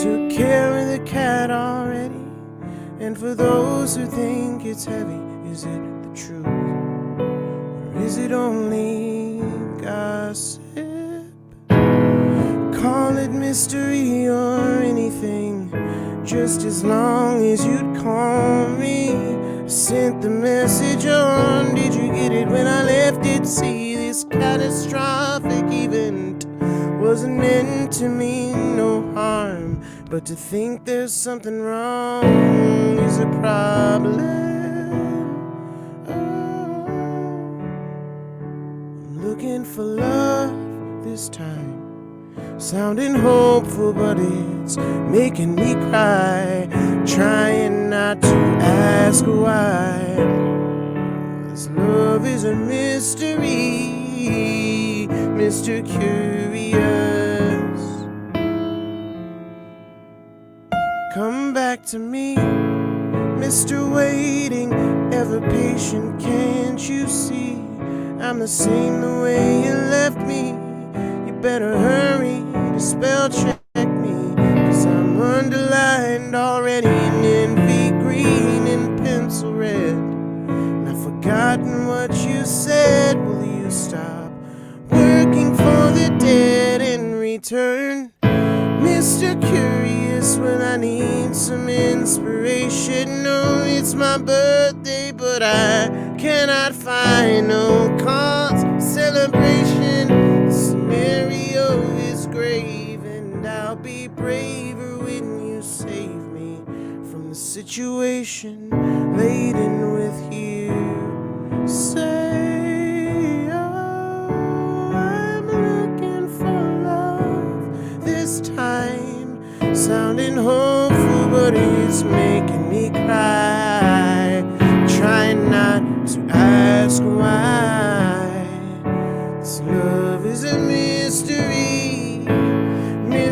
Took care of the cat already. And for those who think it's heavy, is it the truth? Or is it only gossip? Call it mystery or anything, just as long as you'd call me. Sent the message on, did you get it when I left it? See, this catastrophic event wasn't meant to mean no harm, but to think there's something wrong is a problem. I'm looking for love this time, sounding hopeful, but it's making me cry. Trying not to ask why. This love is a mystery, Mr. Curious. Come back to me, Mr. Waiting, ever patient, can't you see? I'm the same the way you left me. You better hurry to spell check me, 'cause I'm underlined already in envy green and pencil red. And I've forgotten what you said. Will you stop working for the dead in return? Mr. Curious, when I need some inspiration. No, it's my birthday, but I cannot find no cause, celebration. The scenario is grave, and I'll be braver when you save me from the situation laden with hearsay. Oh, I'm looking for love this time, sounding hopeful, but it's making me cry. Trying not to ask why.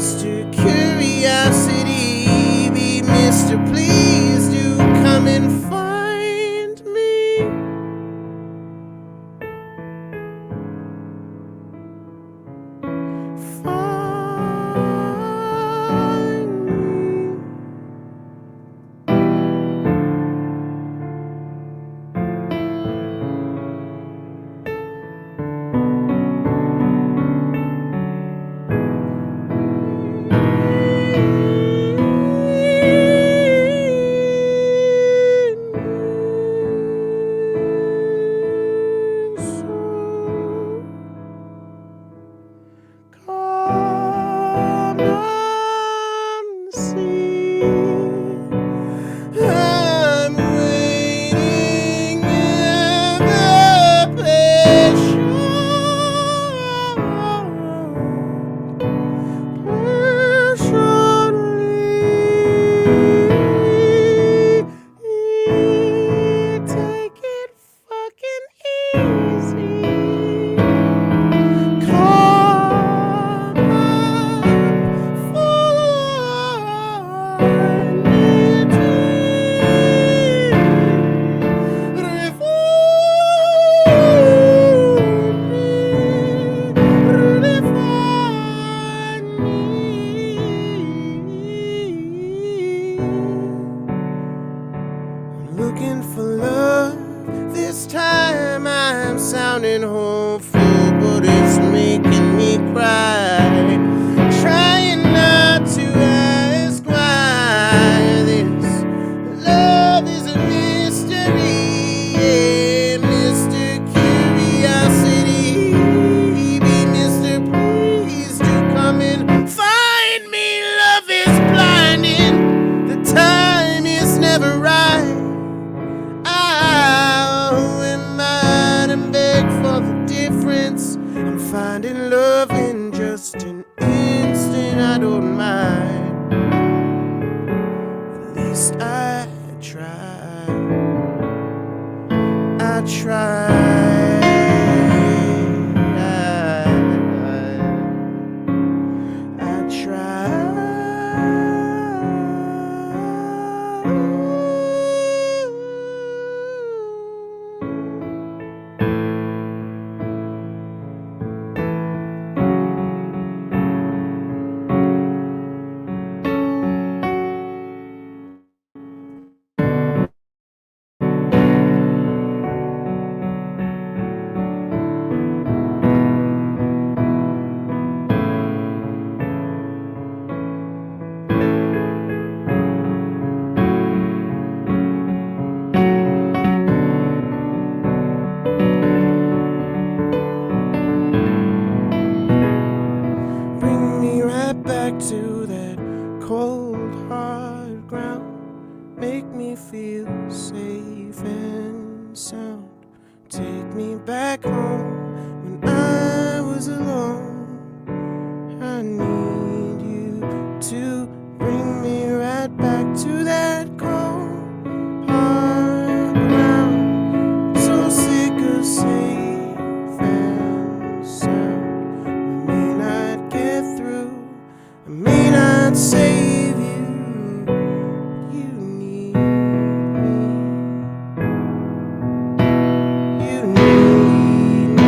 Mr. Curiosity, be Mr. Please do come and find me. Find me. Come and see. I'm waiting ever patiently. Take it fucking easy. Come and find me, I'm looking for love. This time I'm sounding hopeful, but it's making me cry. Trying not to ask why this love is a mystery. Yeah, Mr. Curiosity, be Mr. Please do come and find me. Love is blinding, the time is never right. Who am I to beg for the difference? I'm finding love in just an instant. I don't mind. At least I try. I try. I bring me right back to that cold, hard ground. Make me feel safe and sound. Take me back home when I was alone. I need you to bring me right back to that cold, hard ground. So sick of safe and sound. We may not get through, I may not save you. You need me. You need me.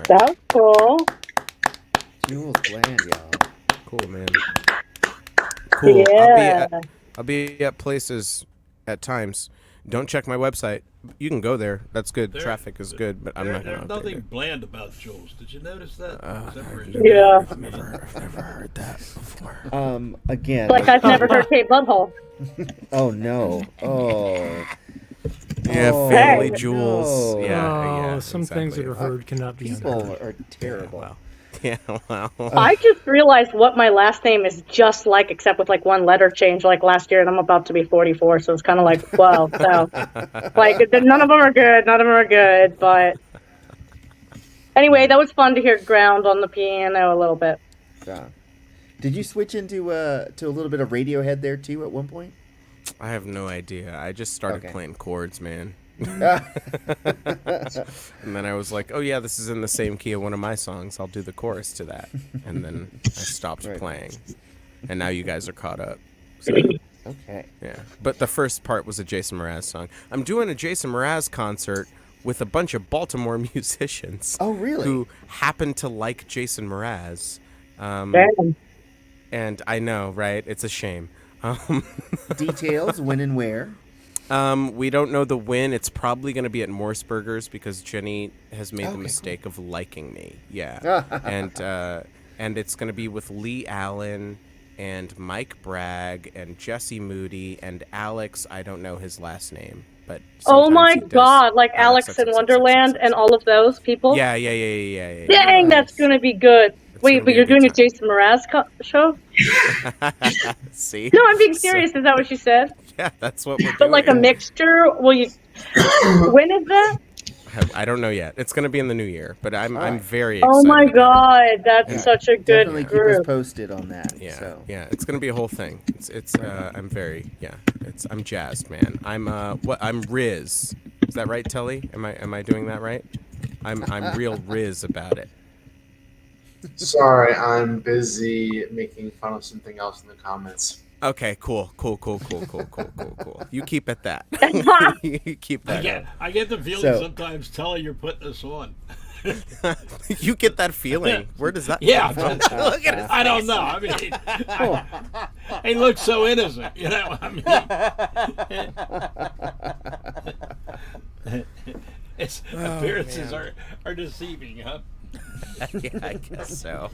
That was cool. Jules Bland, y'all. Cool, man. Cool. Yeah. I'll be at places at times. Don't check my website. You can go there. That's good. Traffic is good, but I'm not There's going nothing to. bland about Jules. Did you notice that? Except for his- Yeah. I've never heard that before. Again. Like I've never heard Kate Butthole. Oh no. Oh. Yeah, Oh, family Hey. jewels. no. Yeah, Oh, yeah. some things that exactly. are heard cannot be People unheard. are terrible. Well, Yeah, wow. I just realized what my last name is just like, except with like one letter change, like last year, and I'm about to be 44, so it's kind of like, wow. So, like, none of them are good. None of them are good. But anyway, that was fun to hear ground on the piano a little bit. So, did you switch into to a little bit of Radiohead there too at one point? I have no idea. I just started Okay. playing chords, man. And then I was like, oh yeah, this is in the same key of one of my songs. I'll do the chorus to that. And then I stopped Right. playing. And now you guys are caught up. So, Okay. yeah. But the first part was a Jason Mraz song. I'm doing a Jason Mraz concert with a bunch of Baltimore musicians. Oh, really? Who happen to like Jason Mraz. Damn. And I know, right? It's a shame. Details, when and where. We don't know the when. It's probably going to be at Morseburgers because Jenny has made Okay, the cool. mistake of liking me. Yeah. And it's going to be with Lee Allen and Mike Bragg and Jesse Moody and Alex. I don't know his last name, but Oh sometimes my he does god, like Alex in Wonderland and all of those people? Yeah. Dang, that's gonna be good. It's Wait, gonna but be a you're good doing a time. Jason Mraz show? See? No, I'm being So- serious. Is that what you said? yeah, that's what we're doing. But like a mixture? Will you? When is that? I don't know yet. It's going to be in the new year, but I'm right. very excited. Oh my about it. god, that's such a good Definitely keep us group. posted on that. Yeah, So. yeah, it's gonna be a whole thing. I'm jazzed, man. I'm Riz. Is that right, Telly? Am I doing that right? I'm real Riz about it. Sorry, I'm busy making fun of something else in the comments. Okay, cool. You keep at that. You keep that. I get the feeling So- sometimes, Telly, you're putting us on. You get that feeling. Where does that? Yeah, come from? Look at his I don't know. I mean, he looks so innocent, you know. I mean, his appearances are deceiving, huh? Yeah, I guess so.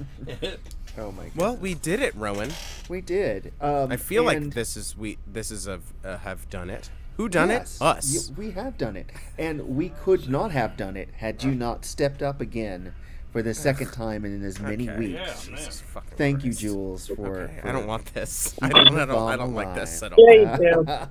Oh my god. Well, we did it, Rowan. We did. I feel and- like this is have done it. Who done Yes, it? Us. we have done it. And we could not have done it had you not stepped up again for the second time in as many Okay. weeks. Yeah, man. Jesus fucking Thank you, Christ. Jules, for, Okay, for I don't want this. keeping I the bomb don't like this alive. at all. Yeah,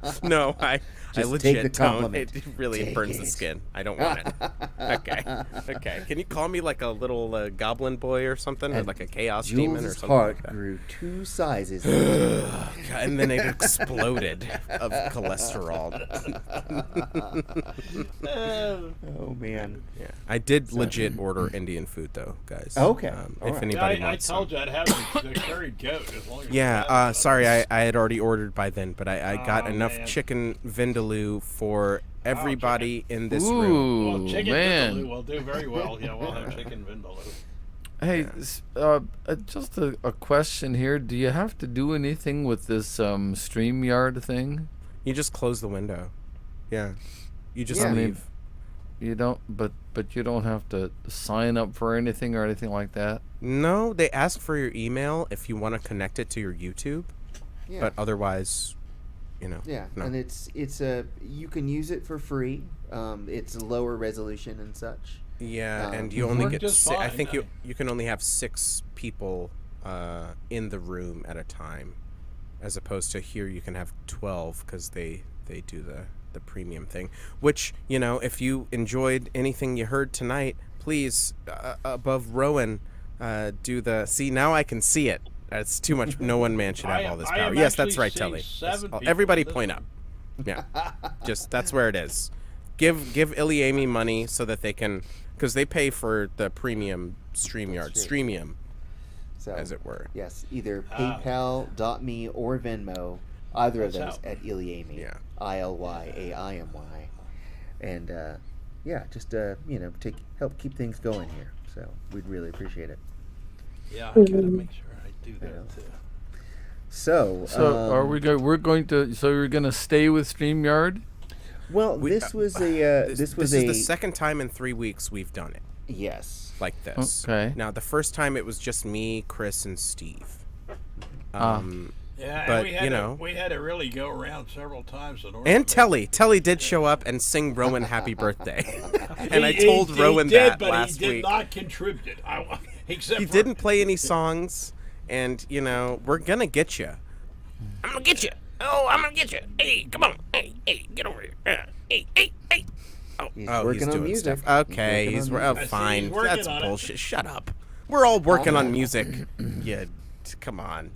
you do. No, I Just legit take the don't. compliment. It really Take burns the it. skin. I don't want it. Okay. Can you call me like a little goblin boy or something, or And like a chaos demon or Jules' something heart like that? grew 2 sizes. And then it exploded of cholesterol. Oh man. Yeah, I did legit order Indian food though, guys. Okay, If all right. anybody I wants told some. you I'd have the curried goat as long as you Yeah, have it. sorry, I had already ordered by then, but I got Oh, enough man. chicken vindaloo for everybody in this room. Well, Ooh, chicken man. vindaloo will do very well. Yeah, we'll have chicken vindaloo. Hey, just a question here. Do you have to do anything with this StreamYard thing? You just close the window. Yeah. You just Yeah. I mean, leave. You don't, but you don't have to sign up for anything or anything like that. No, they ask for your email if you want to connect it to your YouTube, Yeah. but otherwise, Yeah, no. and it's a you can use it for free. It's a lower resolution and such. Yeah, Um, and you only worked get. just I fine. think you can only have 6 people in the room at a time, as opposed to here you can have 12 because they do the premium thing. Which if you enjoyed anything you heard tonight, please above Rowan, do the see now I can see it. It's too much. No one man should have all this I power. am Yes, that's actually right, seeing Telly. 7 people Everybody in this point room. up. Yeah, just that's where it is. Give Iliami money so that they can, because they pay for the premium StreamYard, Streamium, So as it were. yes, either PayPal.me or Venmo, either of That's those how- at Iliami. Yeah. ILYAIMY, and yeah, just help keep things going here. So we'd really appreciate it. Yeah, I gotta make sure I do that too. So So we're going to so you're going to stay with StreamYard? well, We- this was a This was is a the second time in 3 weeks we've done it yes. like this. Okay. Now the first time it was just me, Chris, and Steve. Yeah, But, and we had you know. we had to really go around several times in order. And to Telly. Telly did show up and sing Rowan happy birthday. And I He- told he Rowan did, that but last he did week. not contribute. Except he for- didn't play any songs, and you know we're gonna get you. I'm gonna get you. Oh, I'm gonna get you. Hey, come on. Hey, get over here. Hey. He's Oh, working on doing music. stuff. Okay, He's he's, working on music. I see fine. he's working That's on it. bullshit. Shut up. We're all working on music. Yeah, come on.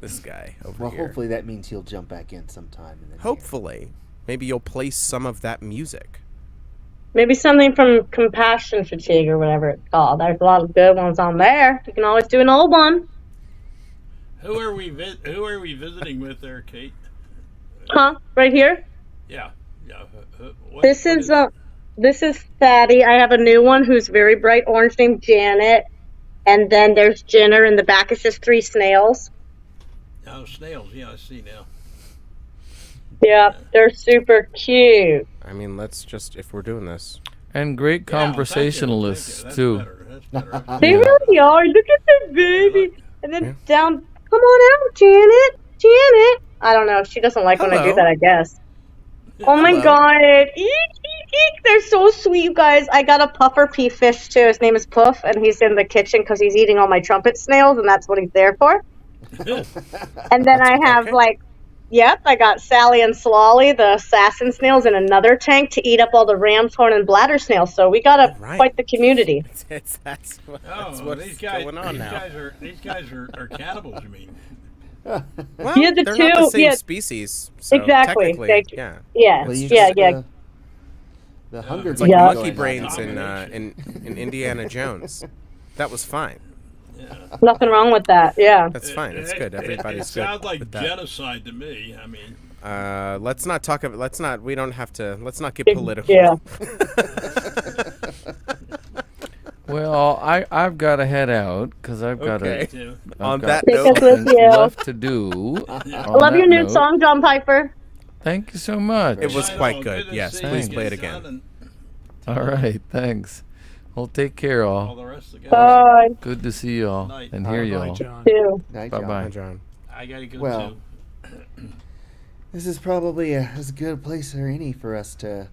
This guy over Well, here. hopefully that means he'll jump back in sometime. In the Hopefully, maybe you'll play some of that music. Maybe something from Compassion Fatigue or whatever it's called. There's a lot of good ones on there. You can always do an old one. Who are we visiting with there, Kate? Huh? Right here? Yeah. This is Fatty. I have a new one who's very bright orange named Janet. And then there's Jenner in the back. It's just 3 snails. Oh, snails. Yeah, I see now. Yeah, they're super cute. I mean, let's just if we're doing this. And great Yeah, thank you, conversationalists, That's too. better. That's better. They Yeah. really are. Look at the baby. And then Yeah. down, come on out, Janet. Janet. I don't know. She doesn't like when I do Hello. that, I guess. Oh my Hello. god. Eek, eek, eek. They're so sweet, you guys. I got a puffer pea fish, too. His name is Puff, and he's in the kitchen because he's eating all my trumpet snails, and that's what he's there for. And then I have, okay. I got Sally and Slolly, the assassin snails, in another tank to eat up all the ram's horn and bladder snails. So we got Right. quite the community. That's Oh, what's these guys, going on these now. guys are cannibals. You mean? Well, Yeah, the they're not the two- same yeah. species. So Exactly. technically, Thank you. yeah. Yeah, Well, you yeah, just, yeah. the Hunger It's like Yeah. monkey going on. brains in Indiana Jones. That was fine. Nothing wrong with that. Yeah. That's fine. It's good. It Everybody's good sounds like with that. genocide to me. I mean, Let's not talk about. Let's not. We don't have to. Let's not get political. Yeah. Well, I've got to head out because I've got Okay. too. On got that Take note, us with something you. left to do. I love your new song, John Piper. Thank you so much. it was Right quite on. good. to Yes, see please you, play it John, again. and All right, thanks. Well, take care, all all. the rest of the guys. Bye. Good to see you all Night. and hear you Bye, all. John. Too. Night, Bye-bye. John. Hi, John. I gotta go Well, too. This is probably as good a place as any for us to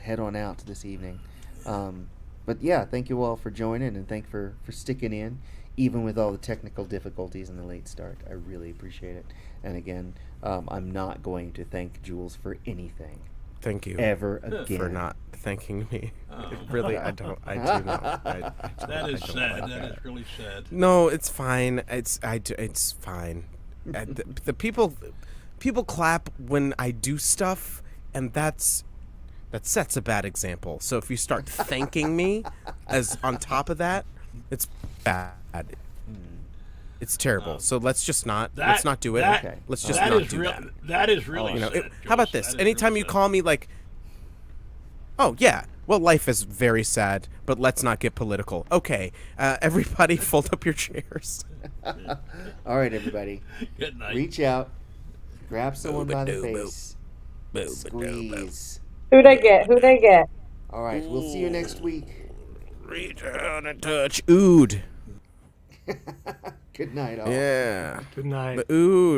head on out this evening. But yeah, thank you all for joining and thank for sticking in, even with all the technical difficulties and the late start. I really appreciate it. And again, I'm not going to thank Jules for anything Thank you ever again. for not thanking me. Oh. Really, I don't. I do not. That is I don't sad. like That is really sad. No, it's fine. It's fine. The people clap when I do stuff, and that sets a bad example. So if you start thanking me as on top of that, it's bad. It's terrible. So let's not do it. Okay. Let's just that not is do real. that. That is really You know, sad. how about Jules. this? That is Anytime really you sad. call me like, oh yeah, well life is very sad, but let's not get political. Okay, everybody, fold up your chairs. All right, everybody, Good night. reach out, grab someone by the Boop-a-doo-boop. face, Boop-a-doo-boop. squeeze. Who'd I get? Who'd I get? All right, we'll see you next week. Reach out and touch. Ood. Good night, all. Yeah. Good night. The ood.